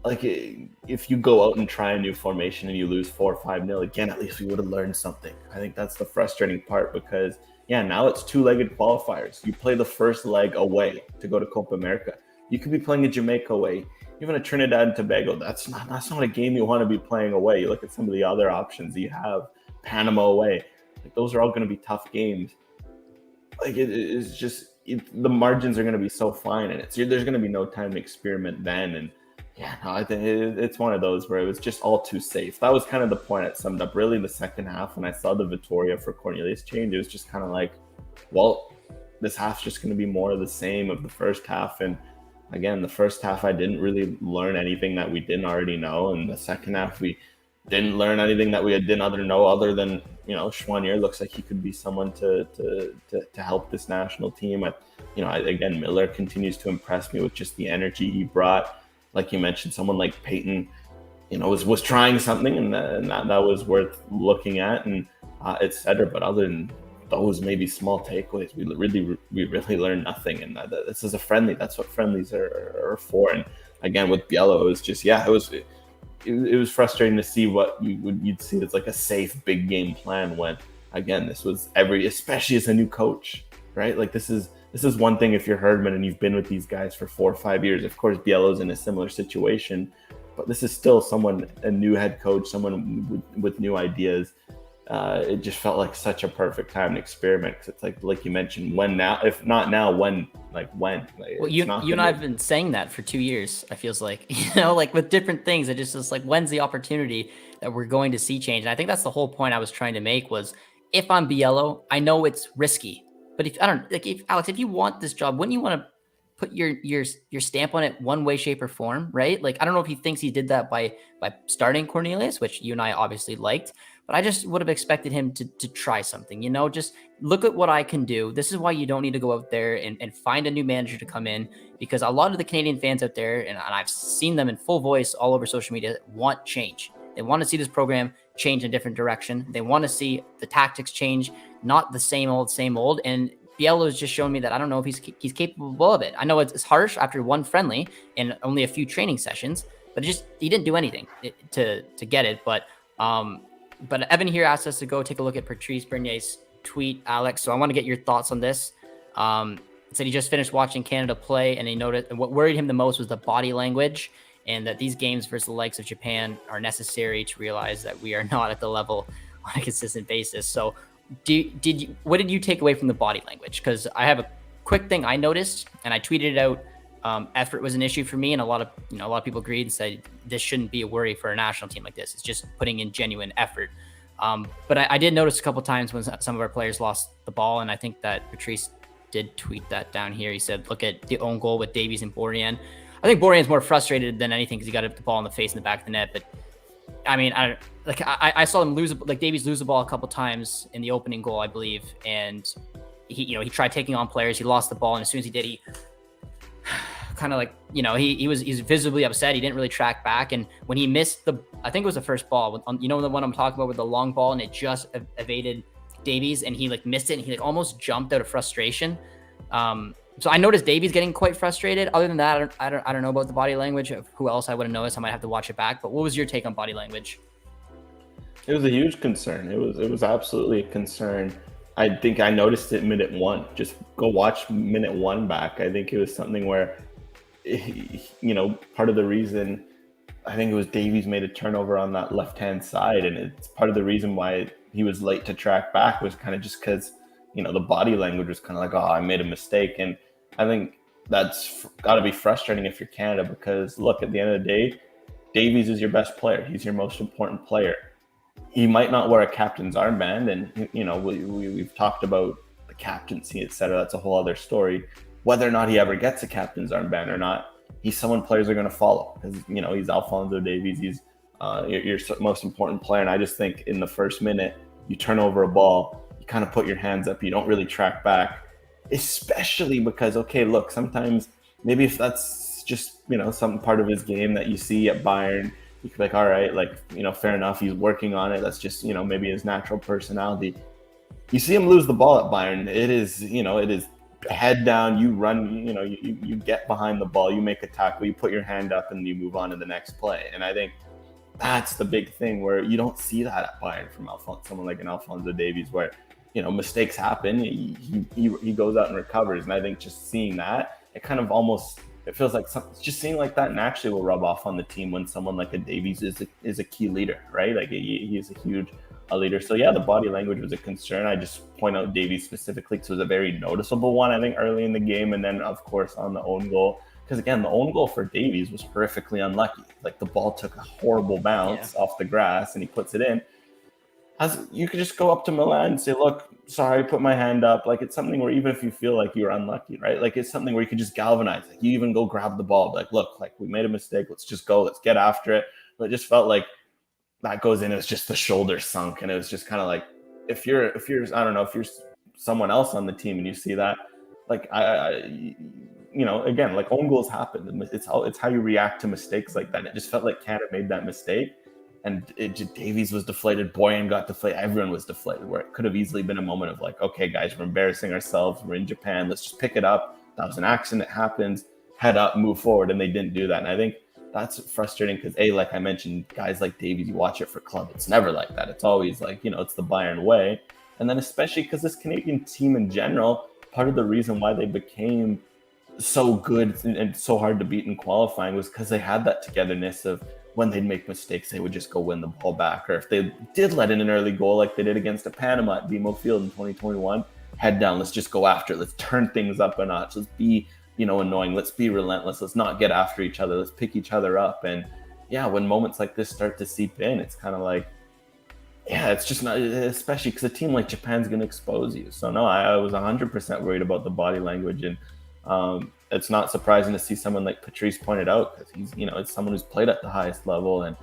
Like, if you go out and try a new formation and you lose 4 or 5-0, again, at least we would have learned something. I think that's the frustrating part because, yeah, now it's two-legged qualifiers. You play the first leg away to go to Copa America. You could be playing a Jamaica away, even a Trinidad and Tobago. That's not a game you want to be playing away. You look at some of the other options you have, Panama away. Like, those are all going to be tough games. Like, it's just the margins are going to be so fine, and there's going to be no time to experiment then. And yeah, no, I think it's one of those where it was just all too safe. That was kind of the point it summed up. Really, the second half, when I saw the Vittoria for Cornelius change, it was just kind of like, well, this half's just going to be more of the same of the first half. And again, the first half, I didn't really learn anything that we didn't already know. And the second half, we didn't learn anything that we didn't know other than, Schwanier looks like he could be someone to help this national team. Again, Miller continues to impress me with just the energy he brought. Like you mentioned, someone like Peyton, was trying something, and that was worth looking at, and etc. But other than those maybe small takeaways, we really learned nothing. And this is a friendly. That's what friendlies are for. And again, with Biello, it was just it was frustrating to see what you'd see as like a safe big game plan when, again, this was especially as a new coach, right? Like, this is one thing if you're Herdman and you've been with these guys for 4 or 5 years. Of course, Biello's in a similar situation, but this is still a new head coach, someone with new ideas. It just felt like such a perfect time to experiment. Cause it's like you mentioned, when now? If not now, when? Like, when? Like, well, you and I have been saying that for 2 years. I feels like, like with different things, it just like, when's the opportunity that we're going to see change? And I think that's the whole point I was trying to make was, if I'm Biello, I know it's risky. But Alex, if you want this job, wouldn't you want to put your stamp on it one way, shape, or form, right? Like, I don't know if he thinks he did that by starting Cornelius, which you and I obviously liked, but I just would have expected him to try something, just look at what I can do. This is why you don't need to go out there and find a new manager to come in, because a lot of the Canadian fans out there, and I've seen them in full voice all over social media, want change. They want to see this program change in a different direction. They want to see the tactics change, not the same old. And Biello has just shown me that I don't know if he's capable of it. I know it's harsh after one friendly and only a few training sessions, but he didn't do anything to get it. But Evan here asked us to go take a look at Patrice Bernier's tweet, Alex. So I want to get your thoughts on this. Said he just finished watching Canada play, and he noted what worried him the most was the body language, and that these games versus the likes of Japan are necessary to realize that we are not at the level on a consistent basis. So what did you take away from the body language? Because I have a quick thing I noticed, and I tweeted it out. Effort was an issue for me, and a lot of people agreed and said this shouldn't be a worry for a national team like this. It's just putting in genuine effort. But I did notice a couple times when some of our players lost the ball, and I think that Patrice did tweet that down here. He said, look at the own goal with Davies and Borjan. I think Borjan's more frustrated than anything because he got the ball in the face in the back of the net. But I mean, I saw him lose, like Davies lose the ball a couple times in the opening goal, I believe, and he tried taking on players. He lost the ball, and as soon as he did, he kind of like, he's visibly upset. He didn't really track back, and when he missed I think it was the first ball, the one I'm talking about with the long ball, and it just evaded Davies, and he like missed it, and he like almost jumped out of frustration. So I noticed Davies getting quite frustrated. Other than that, I don't know about the body language of who else I would have noticed. I might have to watch it back. But what was your take on body language? It was a huge concern. It was absolutely a concern. I think I noticed it minute 1. Just go watch minute 1 back. I think it was something where, part of the reason, I think it was Davies made a turnover on that left-hand side, and it's part of the reason why he was late to track back was kind of just because, the body language was kind of like, oh, I made a mistake. And I think that's got to be frustrating if you're Canada because, look, at the end of the day, Davies is your best player. He's your most important player. He might not wear a captain's armband, and we've talked about the captaincy, etc. That's a whole other story. Whether or not he ever gets a captain's armband or not, he's someone players are going to follow because he's Alphonso Davies. He's your most important player, and I just think in the first minute you turn over a ball, you kind of put your hands up, you don't really track back. Especially because, okay, look, sometimes maybe if that's just, some part of his game that you see at Bayern, you could be like, all right, fair enough. He's working on it. That's just, maybe his natural personality. You see him lose the ball at Bayern. It is head down. You run, you get behind the ball, you make a tackle, you put your hand up and you move on to the next play. And I think that's the big thing where you don't see that at Bayern from someone like an Alphonso Davies where, mistakes happen. He goes out and recovers. And I think just seeing that, it kind of almost, it feels like just seeing like that naturally will rub off on the team when someone like a Davies is a key leader, right? Like he's a huge leader. So yeah, the body language was a concern. I just point out Davies specifically because it was a very noticeable one, I think, early in the game. And then of course on the own goal, because again, the own goal for Davies was horrifically unlucky. Like the ball took a horrible bounce off the grass and he puts it in. As you could just go up to Milan and say, look, sorry, put my hand up. Like it's something where even if you feel like you're unlucky, right? Like it's something where you could just galvanize. Like you even go grab the ball. Like, look, like we made a mistake. Let's just go. Let's get after it. But it just felt like that goes in. It was just the shoulder sunk. And it was just kind of like, if you're, I don't know, if you're someone else on the team and you see that, like again, like own goals happen. It's how you react to mistakes like that. It just felt like Canada made that mistake. And Davies was deflated, Borjan got deflated, everyone was deflated, where it could have easily been a moment of like, okay, guys, we're embarrassing ourselves, we're in Japan, let's just pick it up. That was an accident, it happens, head up, move forward, and they didn't do that. And I think that's frustrating because, like I mentioned, guys like Davies, you watch it for club, it's never like that. It's always like, it's the Bayern way. And then especially because this Canadian team in general, part of the reason why they became so good and so hard to beat in qualifying was because they had that togetherness of, when they'd make mistakes, they would just go win the ball back. Or if they did let in an early goal like they did against Panama at BMO Field in 2021, head down, let's just go after it. Let's turn things up a notch. Let's be, annoying. Let's be relentless. Let's not get after each other. Let's pick each other up. And yeah, when moments like this start to seep in, it's kind of like, yeah, it's just not, especially because a team like Japan's going to expose you. So no, I was 100% worried about the body language. And it's not surprising to see someone like Patrice pointed out because he's, it's someone who's played at the highest level and,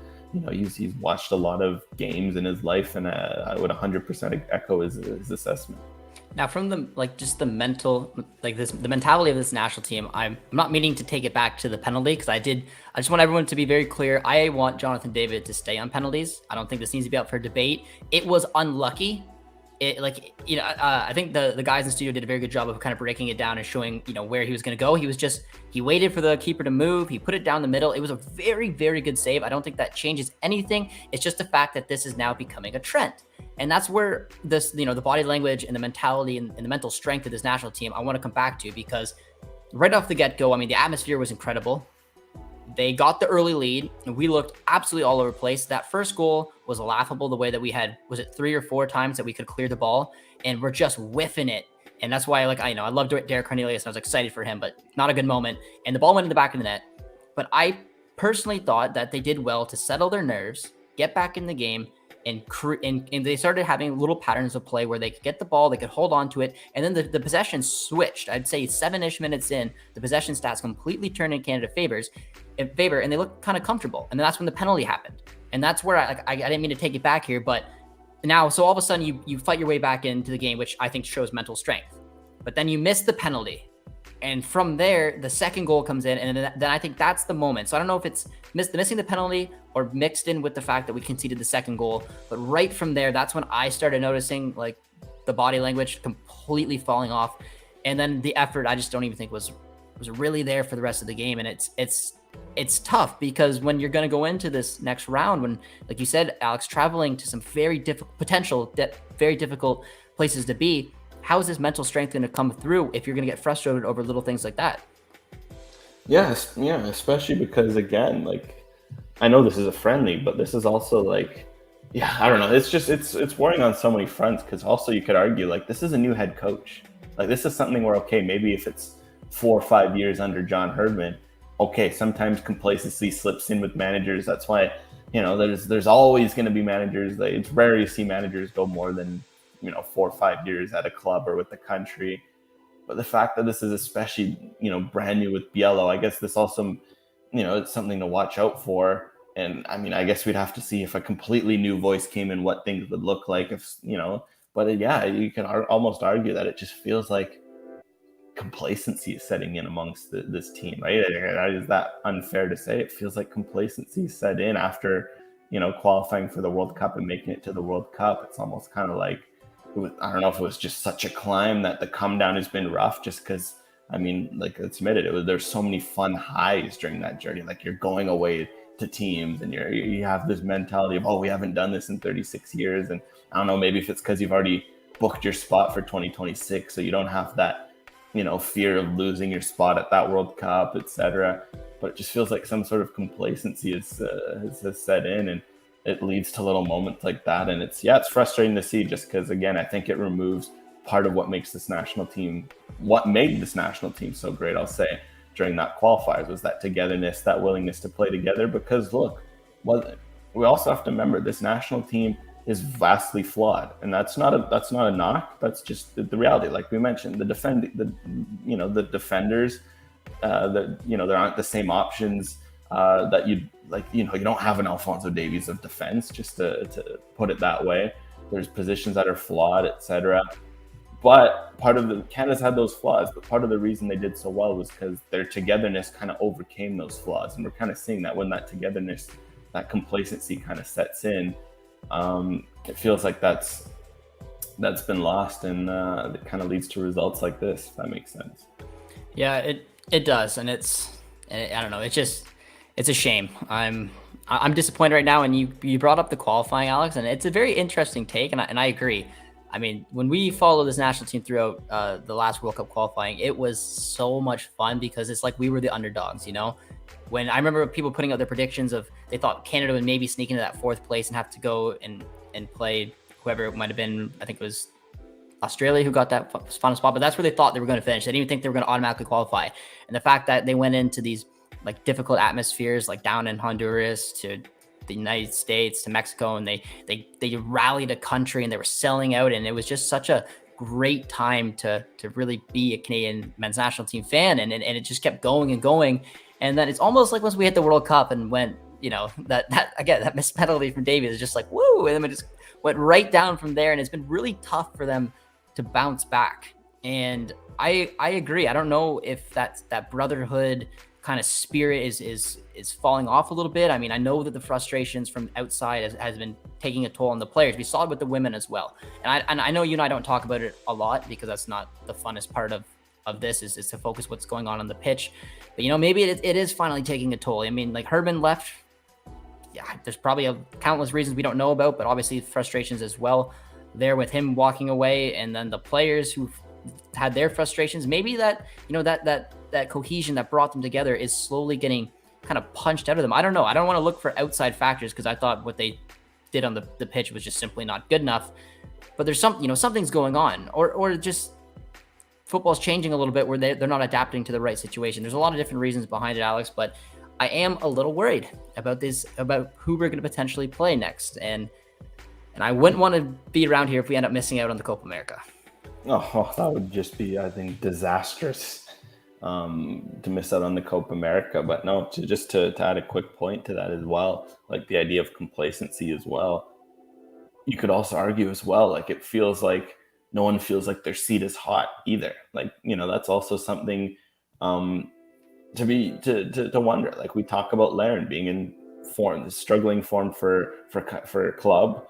he's watched a lot of games in his life, and I would 100% echo his assessment. Now, from the mentality of this national team, I'm not meaning to take it back to the penalty because I just want everyone to be very clear. I want Jonathan David to stay on penalties. I don't think this needs to be up for debate. It was unlucky. I think the guys in the studio did a very good job of kind of breaking it down and showing, where he was going to go. He waited for the keeper to move. He put it down the middle. It was a very, very good save. I don't think that changes anything. It's just the fact that this is now becoming a trend. And that's where this, the body language and the mentality and the mental strength of this national team, I want to come back to, because right off the get-go, the atmosphere was incredible. They got the early lead, and we looked absolutely all over the place. That first goal was laughable, the way that we had, was it 3 or 4 times that we could clear the ball, and we're just whiffing it. And that's why, I love Derek Cornelius, and I was excited for him, but not a good moment. And the ball went in the back of the net. But I personally thought that they did well to settle their nerves, get back in the game, and they started having little patterns of play where they could get the ball, they could hold on to it, and then the possession switched. I'd say 7-ish minutes in, the possession stats completely turned in Canada favor, and they looked kind of comfortable. And then that's when the penalty happened, and that's where I didn't mean to take it back here, but now so all of a sudden you fight your way back into the game, which I think shows mental strength. But then you miss the penalty. And from there, the second goal comes in, and then I think that's the moment. So I don't know if it's missing the penalty or mixed in with the fact that we conceded the second goal. But right from there, that's when I started noticing like the body language completely falling off, and then the effort I just don't even think was really there for the rest of the game. And it's tough because when you're going to go into this next round, when, like you said, Alex, traveling to some very difficult places to be. How is this mental strength going to come through if you're going to get frustrated over little things like that? Yes, yeah, especially because again, like I know this is a friendly, but this is also like, yeah, I don't know. It's just it's worrying on so many fronts because also you could argue like this is a new head coach. Like this is something where okay, maybe if it's 4 or 5 years under John Herdman, okay, sometimes complacency slips in with managers. That's why there's always going to be managers. It's rare you see managers go more than 4 or 5 years at a club or with the country. But the fact that this is especially, brand new with Biello, I guess this also, it's something to watch out for. And I mean, I guess we'd have to see if a completely new voice came in, what things would look like but yeah, you can almost argue that it just feels like complacency is setting in amongst this team, right? Is that unfair to say? It feels like complacency set in after, qualifying for the World Cup and making it to the World Cup. It's almost kind of like, I don't know if it was just such a climb that the come down has been rough just because, I mean, like let's admit it, there's so many fun highs during that journey. Like you're going away to teams and you have this mentality of, oh, we haven't done this in 36 years. And I don't know, maybe if it's because you've already booked your spot for 2026, so you don't have that, fear of losing your spot at that World Cup, etc. But it just feels like some sort of complacency has set in, and it leads to little moments like that. And it's frustrating to see just because, again, I think it removes part of what made this national team so great, I'll say, during that qualifiers was that togetherness, that willingness to play together. Because look, we also have to remember this national team is vastly flawed, and that's not a knock. That's just the reality. Like we mentioned, the defenders, there aren't the same options that you don't have an Alphonso Davies of defense, just to put it that way. There's positions that are flawed, etc. But Canada's had those flaws, but part of the reason they did so well was because their togetherness kind of overcame those flaws. And we're kind of seeing that when that togetherness, that complacency kind of sets in, it feels like that's been lost, and it kind of leads to results like this, if that makes sense. Yeah, it does. And I don't know, it's a shame. I'm disappointed right now. And you brought up the qualifying, Alex, and it's a very interesting take, and I agree. I mean, when we followed this national team throughout the last World Cup qualifying, it was so much fun because it's like we were the underdogs, When I remember people putting out their predictions of they thought Canada would maybe sneak into that 4th place and have to go and play whoever it might have been. I think it was Australia who got that final spot, but that's where they thought they were going to finish. They didn't even think they were going to automatically qualify. And the fact that they went into these like difficult atmospheres, like down in Honduras to the United States to Mexico, and they rallied a country and they were selling out, and it was just such a great time to really be a Canadian men's national team fan, and it just kept going and going. And then it's almost like once we hit the World Cup and went, that missed penalty from Davies is just like woo, and then it just went right down from there, and it's been really tough for them to bounce back. And I agree. I don't know if that brotherhood kind of spirit is falling off a little bit. I mean, I know that the frustrations from outside has been taking a toll on the players. We saw it with the women as well. And I know you and I don't talk about it a lot because that's not the funnest part of this is to focus what's going on the pitch. But, maybe it is finally taking a toll. I mean, like Herdman left. Yeah, there's probably countless reasons we don't know about, but obviously frustrations as well there with him walking away. And then the players who had their frustrations, maybe that cohesion that brought them together is slowly getting kind of punched out of them. I don't know. I don't want to look for outside factors because I thought what they did on the pitch was just simply not good enough. But there's something's going on, or just football's changing a little bit where they're not adapting to the right situation. There's a lot of different reasons behind it, Alex, but I am a little worried about who we're going to potentially play next. And And I wouldn't want to be around here if we end up missing out on the Copa America. Oh, that would just be, I think, disastrous to miss out on the Copa America. But no, to add a quick point to that as well, like the idea of complacency as well. You could also argue as well, like it feels like no one feels like their seat is hot either. Like, that's also something to wonder. Like we talk about Larin being in form, struggling form for club.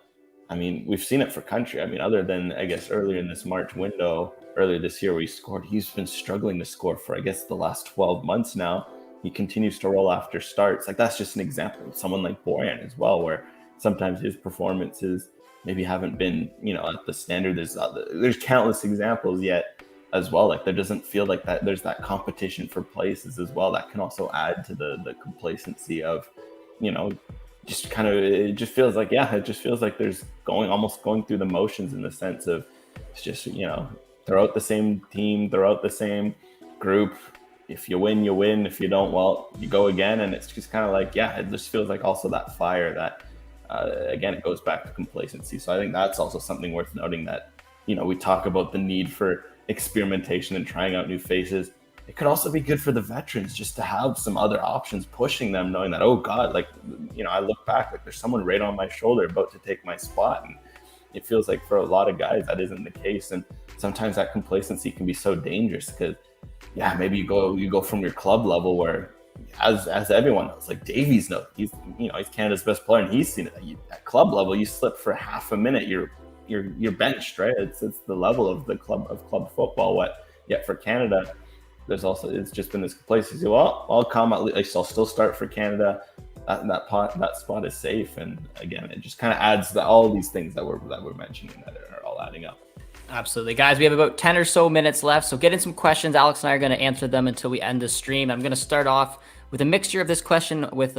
I mean, we've seen it for country. I mean, other than, I guess, earlier in this March window, earlier this year where he scored, he's been struggling to score for, I guess, the last 12 months now. He continues to roll after starts. Like, that's just an example of someone like Borjan as well, where sometimes his performances maybe haven't been, at the standard. There's countless examples yet as well. Like, there doesn't feel like that there's that competition for places as well. That can also add to the complacency of, just kind of, it just feels like there's almost going through the motions in the sense of it's just, throughout the same team, throughout the same group. If you win, you win. If you don't, well, you go again. And it's just kind of like, it just feels like also that fire that, again, it goes back to complacency. So I think that's also something worth noting that, we talk about the need for experimentation and trying out new faces. It could also be good for the veterans just to have some other options pushing them, knowing that, oh God, like, I look back, like there's someone right on my shoulder about to take my spot. And it feels like for a lot of guys, that isn't the case. And sometimes that complacency can be so dangerous because, maybe you go from your club level where, as everyone knows, like Davies knows, he's Canada's best player, and he's seen it at club level. You slip for half a minute, you're benched, right? It's the level of club football. Yet for Canada, it's just been this complacency. Well, I'll come at least. I'll still start for Canada. That spot is safe, and again, it just kind of adds all these things that we're mentioning that are all adding up. Absolutely. Guys, we have about 10 or so minutes left, so get in some questions. Alex and I are going to answer them until we end the stream. I'm going to start off with a mixture of this question with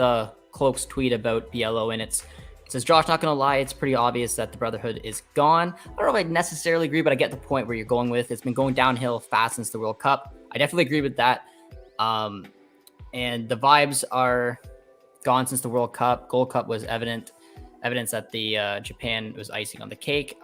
Cloak's tweet about Biello, and it says, Josh, not going to lie, it's pretty obvious that the Brotherhood is gone. I don't know if I necessarily agree, but I get the point where you're going with. It's been going downhill fast since the World Cup. I definitely agree with that. And the vibes are gone since the World Cup. Gold Cup was evidence that the Japan was icing on the cake.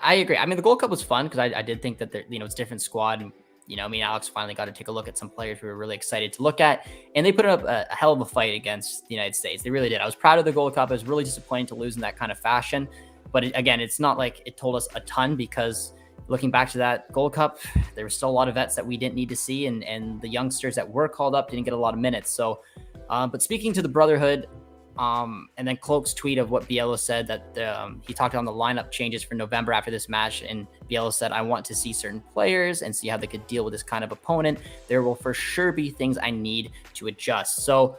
I agree. I mean, the Gold Cup was fun because I did think that it's a different squad. And, me and Alex finally got to take a look at some players we were really excited to look at. And they put up a hell of a fight against the United States. They really did. I was proud of the Gold Cup. I was really disappointed to lose in that kind of fashion. But again, it's not like it told us a ton because looking back to that Gold Cup, there were still a lot of vets that we didn't need to see. And the youngsters that were called up didn't get a lot of minutes. So, but speaking to the Brotherhood, and then Cloak's tweet of what Biello said that he talked on the lineup changes for November after this match. And Biello said, I want to see certain players and see how they could deal with this kind of opponent. There will for sure be things I need to adjust. So,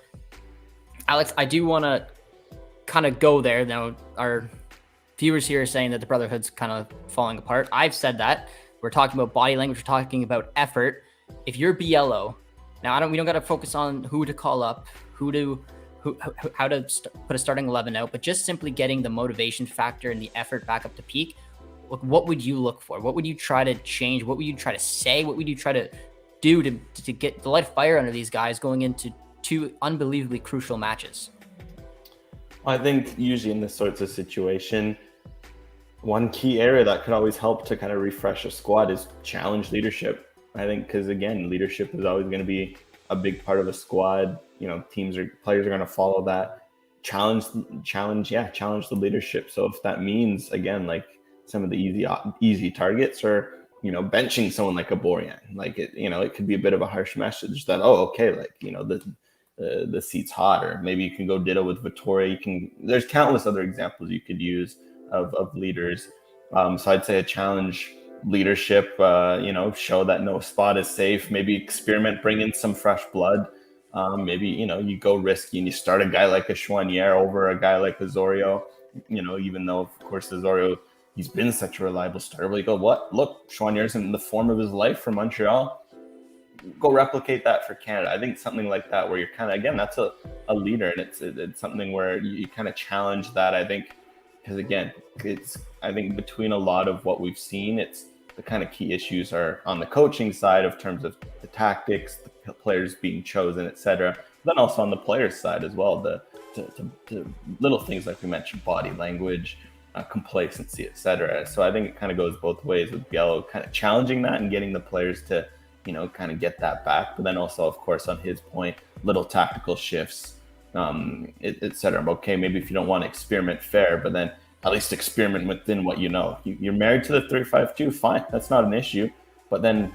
Alex, I do want to kind of go there. Now, our viewers here are saying that the Brotherhood's kind of falling apart. I've said that. We're talking about body language. We're talking about effort. If you're Biello, now we don't got to focus on who to call up, how to put a starting 11 out, but just simply getting the motivation factor and the effort back up to peak. Look, what would you look for? What would you try to change? What would you try to say? What would you try to do to get the light fire under these guys going into two unbelievably crucial matches? I think usually in this sorts of situation, one key area that could always help to kind of refresh a squad is challenge leadership. I think because again, leadership is always going to be a big part of a squad. Players are going to follow that. Challenge the leadership. So if that means, again, like some of the easy targets or, benching someone like a Borjan, like it could be a bit of a harsh message that, the seat's hot, or maybe you can go ditto with Vittoria. There's countless other examples you could use of leaders. So I'd say a challenge leadership, show that no spot is safe, maybe experiment, bring in some fresh blood. Maybe, you go risky and you start a guy like a Chouanière over a guy like Osorio, even though, of course, Osorio, he's been such a reliable starter. But you go, look, Chouanière's in the form of his life for Montreal. Go replicate that for Canada. I think something like that where you're kind of, again, that's a leader, and it's something where you kind of challenge that, I think, because, again, I think between a lot of what we've seen, it's the kind of key issues are on the coaching side of terms of the tactics, the players being chosen, etc. Then also on the players' side as well, the little things like we mentioned, body language, complacency, etc. So I think it kind of goes both ways, with Biello kind of challenging that and getting the players to, kind of get that back. But then also, of course, on his point, little tactical shifts, etc. Okay, maybe if you don't want to experiment, fair, but then at least experiment within what you know. You're married to the 3-5-2, fine, that's not an issue. But then,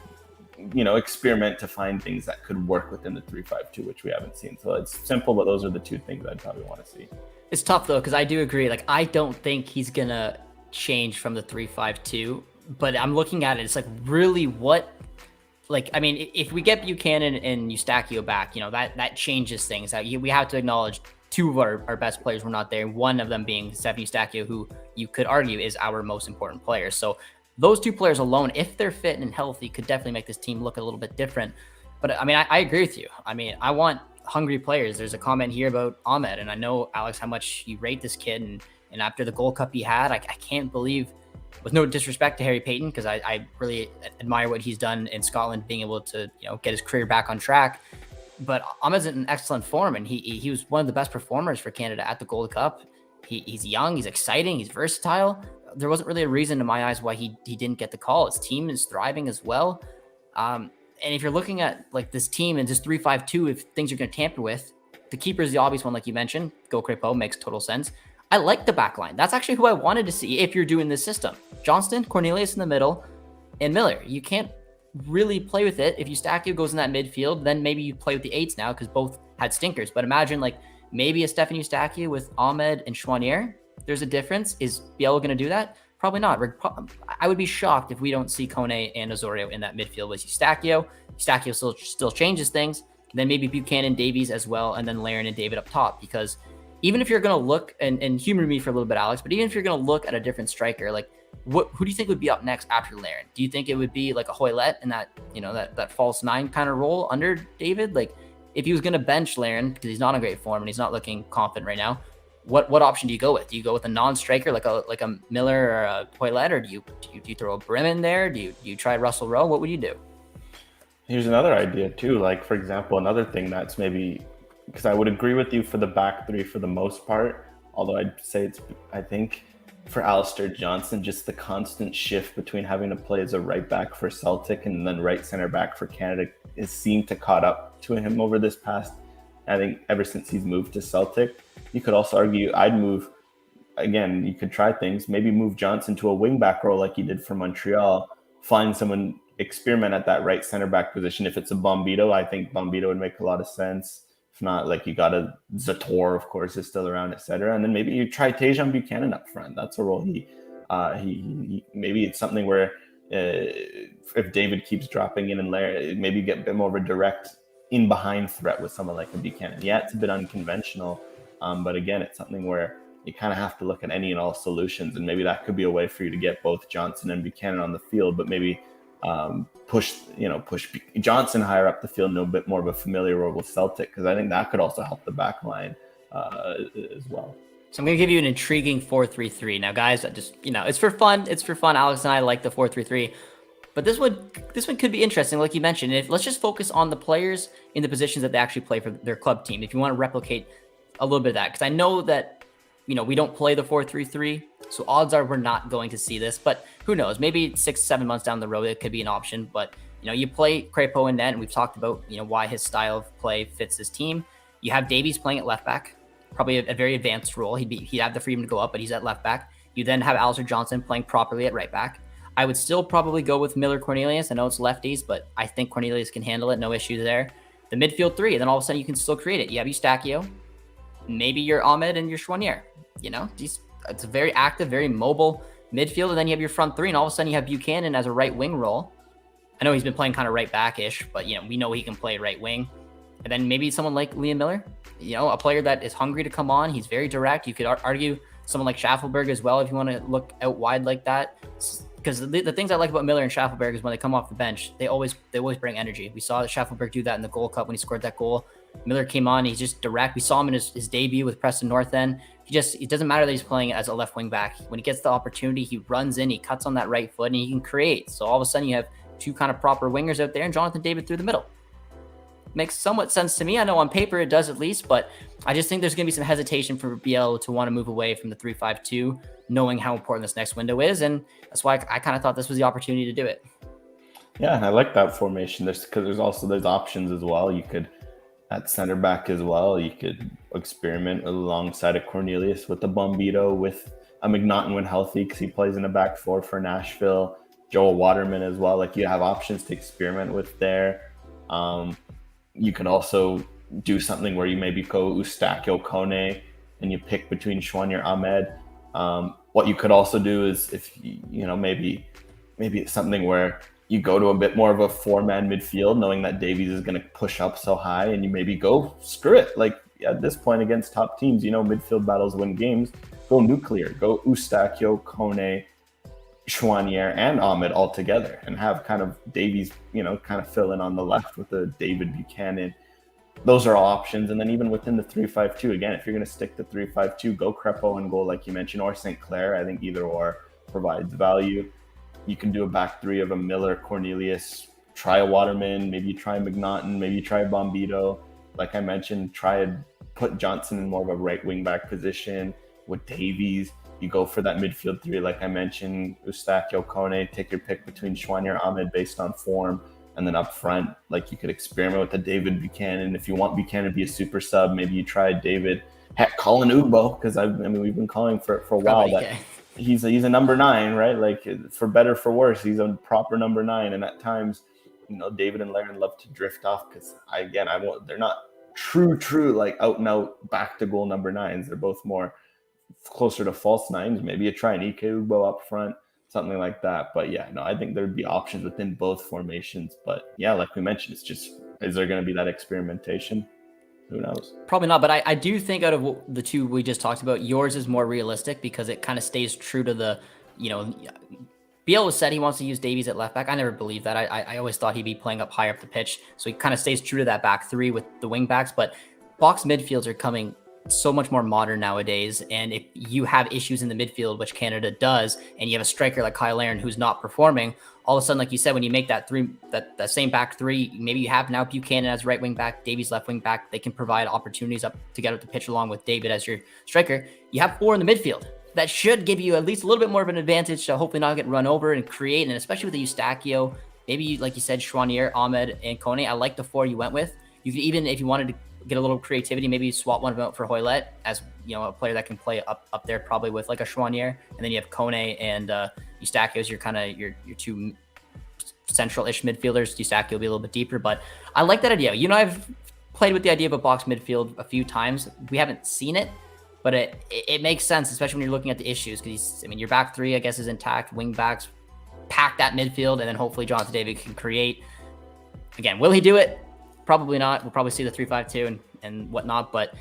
experiment to find things that could work within the 3-5-2, which we haven't seen. So it's simple, but those are the two things I'd probably want to see. It's tough though, because I do agree. Like, I don't think he's gonna change from the 3-5-2, but I'm looking at it. It's like, really, what? Like, I mean, if we get Buchanan and Eustachio back, that changes things. We have to acknowledge two of our best players were not there. One of them being Stephen Eustachio, who you could argue is our most important player. So those two players alone, if they're fit and healthy, could definitely make this team look a little bit different. But I mean, I agree with you. I mean, I want hungry players. There's a comment here about Ahmed, and I know, Alex, how much you rate this kid. And after the Gold Cup he had, I can't believe, with no disrespect to Harry Payton, because I really admire what he's done in Scotland, being able to get his career back on track. But Ahmed's in excellent form, and he was one of the best performers for Canada at the Gold Cup. He's young, he's exciting, he's versatile. There wasn't really a reason in my eyes why he didn't get the call. His team is thriving as well. And if you're looking at like this team and just 3-5-2, if things are going to tamper with, the keeper is the obvious one, like you mentioned. Go Crépeau makes total sense. I like the back line. That's actually who I wanted to see if you're doing this system. Johnston, Cornelius in the middle, and Miller. You can't really play with it. If Eustachio goes in that midfield, then maybe you play with the 8s now, because both had stinkers. But imagine like maybe a Stephen Eustachio with Ahmed and Chouanier. There's a difference. Is Biello going to do that? Probably not. I would be shocked if we don't see Kone and Osorio in that midfield with Eustachio. Eustachio still changes things. And then maybe Buchanan, Davies as well, and then Larin and David up top. Because even if you're going to look, and humor me for a little bit, Alex, but even if you're going to look at a different striker, like who do you think would be up next after Larin? Do you think it would be like a Hoylett in that, that false 9 kind of role under David? Like, if he was going to bench Larin because he's not in great form and he's not looking confident right now, what option do you go with? Do you go with a non-striker like a Miller or a Hoylett, or do you throw a Brim in there? Do you try Russell Rowe? What would you do? Here's another idea too. Like, for example, another thing that's maybe, because I would agree with you for the back three for the most part, although I'd say I think for Alistair Johnston, just the constant shift between having to play as a right back for Celtic and then right center back for Canada is seemed to caught up to him over this past, I think, ever since he's moved to Celtic. You could also argue I'd move, again, you could try things, maybe move Johnson to a wing back role like he did for Montreal, find someone, experiment at that right center back position. If it's a Bombito, I think Bombito would make a lot of sense. If not, like, you got a Zator, of course, is still around, etc. And then maybe you try Tejan Buchanan up front. That's a role he maybe it's something where if David keeps dropping in and maybe get a bit more of a direct in behind threat with someone like a Buchanan. Yeah, it's a bit unconventional, but again, it's something where you kind of have to look at any and all solutions, and maybe that could be a way for you to get both Johnson and Buchanan on the field, but maybe push Johnson higher up the field in a bit more of a familiar role with Celtic, because I think that could also help the back line as well. So I'm going to give you an intriguing 4-3-3. Now, guys, it's for fun. It's for fun. Alex and I like the 4-3-3. But this one could be interesting, like you mentioned. Let's just focus on the players in the positions that they actually play for their club team, if you want to replicate a little bit of that. Because I know that, we don't play the 4-3-3, so odds are we're not going to see this. But who knows? Maybe 6-7 months down the road, it could be an option. But, you play Crépeau in net, and we've talked about, why his style of play fits his team. You have Davies playing at left back, probably a very advanced role. He'd have the freedom to go up, but he's at left back. You then have Alistair Johnston playing properly at right back. I would still probably go with Miller Cornelius. I know it's lefties, but I think Cornelius can handle it. No issue there. The midfield 3, and then all of a sudden you can still create it. You have Eustachio, maybe your Ahmed and your Chouanier. It's a very active, very mobile midfield, and then you have your front 3, and all of a sudden you have Buchanan as a right wing role. I know he's been playing kind of right back-ish, but we know he can play right wing. And then maybe someone like Liam Miller, a player that is hungry to come on. He's very direct. You could argue someone like Schaffelberg as well if you want to look out wide like that. Because the things I like about Miller and Schaffelberg is when they come off the bench, they always bring energy. We saw Schaffelberg do that in the Gold Cup when he scored that goal. Miller came on, he's just direct. We saw him in his debut with Preston North End. It doesn't matter that he's playing as a left wing back. When he gets the opportunity, he runs in, he cuts on that right foot, and he can create. So all of a sudden you have two kind of proper wingers out there, and Jonathan David through the middle. makes somewhat sense to me. I know on paper it does at least, but I just think there's going to be some hesitation for BL to want to move away from the 3-5-2, knowing how important this next window is. And that's why I kind of thought this was the opportunity to do it. Yeah, I like that formation. There's options as well. You could at center back as well. You could experiment alongside a Cornelius with a Bombito, with a McNaughton when healthy, because he plays in a back four for Nashville. Joel Waterman as well. Like, you have options to experiment with there. You could also do something where you maybe go Eustachio Kone and you pick between Shwanier Ahmed. What you could also do is, if maybe it's something where you go to a bit more of a 4-man midfield, knowing that Davies is going to push up so high, and you maybe go screw it. Like, at this point against top teams, midfield battles win games. Go nuclear. Go Eustachio, Kone, Shwanier, and Ahmed all together, and have kind of Davies, kind of fill in on the left with a David Buchanan. Those are all options. And then even within the 3-5-2, again, if you're going to stick to 3-5-2, go Crepeau and goal, like you mentioned, or St. Clair. I think either or provides value. You can do a back three of a Miller, Cornelius, try a Waterman, maybe try McNaughton, maybe try Bombito. Like I mentioned, try and put Johnson in more of a right wing back position with Davies. You go for that midfield three, like I mentioned, Eustachio, Kone, take your pick between Shwanier, Ahmed based on form. And then up front, like, you could experiment with the David Buchanan. If you want Buchanan to be a super sub, maybe you try David. Heck, Colin Ugbo, because we've been calling for a while that he's a number 9, right? Like, for better for worse, he's a proper number 9. And at times, David and Laren love to drift off, because they're not true like out and out back to goal number 9s. They're both more closer to false 9s. Maybe you try an Ike Ugbo up front, something like that. But yeah, no, I think there'd be options within both formations. But yeah, like we mentioned, it's just, is there going to be that experimentation? Who knows? Probably not. But I do think out of the two we just talked about, yours is more realistic, because it kind of stays true to the, Biel said he wants to use Davies at left back. I never believed that. I always thought he'd be playing up higher up the pitch. So he kind of stays true to that back three with the wing backs. But box midfields are coming so much more modern nowadays. And if you have issues in the midfield, which Canada does, and you have a striker like Kyle Larin who's not performing, all of a sudden, like you said, when you make that same back three, maybe you have now Buchanan as right wing back, Davies left wing back. They can provide opportunities up to get up the pitch along with David as your striker. You have 4 in the midfield. That should give you at least a little bit more of an advantage to hopefully not get run over and create. And especially with the Eustachio, maybe like you said, Shwanier, Ahmed, and Kone. I like the 4 you went with. You could, even if you wanted to get a little creativity, maybe swap one of them out for Hoylett as a player that can play up there, probably with like a Shwanier, and then you have Kone and Eustachio as your kind of your 2 central-ish midfielders. Eustachio will be a little bit deeper, but I like that idea. I've played with the idea of a box midfield a few times. We haven't seen it, but it makes sense, especially when you're looking at the issues, because your back three, I guess, is intact. Wing backs pack that midfield, and then hopefully Jonathan David can create. Again, will he do it? Probably not. We'll probably see the 3-5-2 and whatnot, but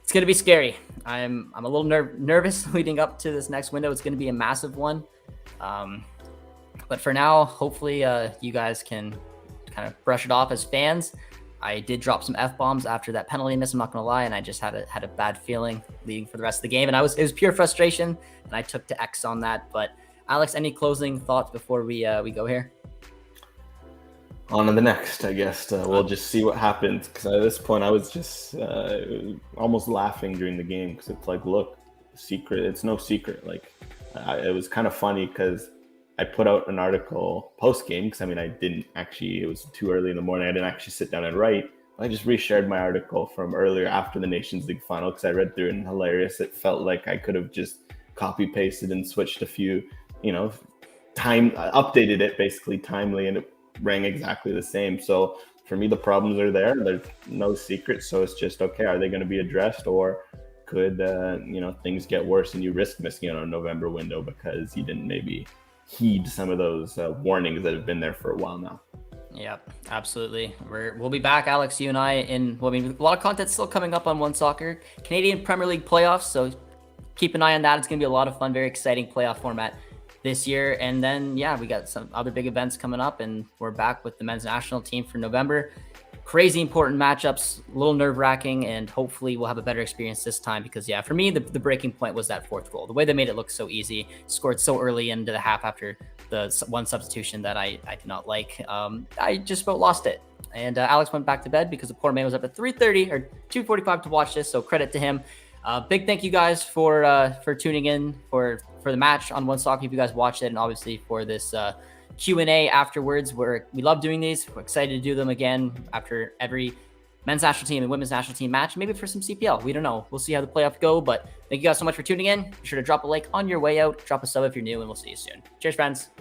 it's going to be scary. I'm a little nervous leading up to this next window. It's going to be a massive one. But for now, hopefully you guys can kind of brush it off as fans. I did drop some F-bombs after that penalty miss, I'm not going to lie, and I just had a bad feeling leading for the rest of the game. And it was pure frustration, and I took to X on that. But Alex, any closing thoughts before we go here? On to the next, I guess. We'll just see what happens, because at this point I was just almost laughing during the game, because it's like, look, it's no secret. Like, it was kind of funny because I put out an article post-game, because I didn't actually, it was too early in the morning, I didn't actually sit down and write. I just reshared my article from earlier after the Nations League final, because I read through it and hilarious. It felt like I could have just copy-pasted and switched a few, updated it basically timely, and it rang exactly the same. So for me, the problems are there. There's no secret. So it's just, okay, are they going to be addressed, or could things get worse and you risk missing out on a November window because you didn't maybe heed some of those warnings that have been there for a while now? Yep, absolutely. We'll be back, Alex, you and I, a lot of content still coming up on OneSoccer, Canadian Premier League playoffs. So keep an eye on that. It's going to be a lot of fun, very exciting playoff format this year. And then, we got some other big events coming up, and we're back with the men's national team for November. crazy important matchups, a little nerve-wracking, and hopefully we'll have a better experience this time because, yeah, for me, the breaking point was that fourth goal. The way they made it look so easy, scored so early into the half after the one substitution that I did not like. I just about lost it. And Alex went back to bed because the poor man was up at 3:30 or 2:45 to watch this, so credit to him. Big thank you guys for tuning in for the match on OneSoccer if you guys watched it, and obviously for this Q&A afterwards. We love doing these. We're excited to do them again after every men's national team and women's national team match, maybe for some CPL. We don't know. We'll see how the playoffs go, but thank you guys so much for tuning in. Be sure to drop a like on your way out, drop a sub if you're new, and we'll see you soon. Cheers, friends.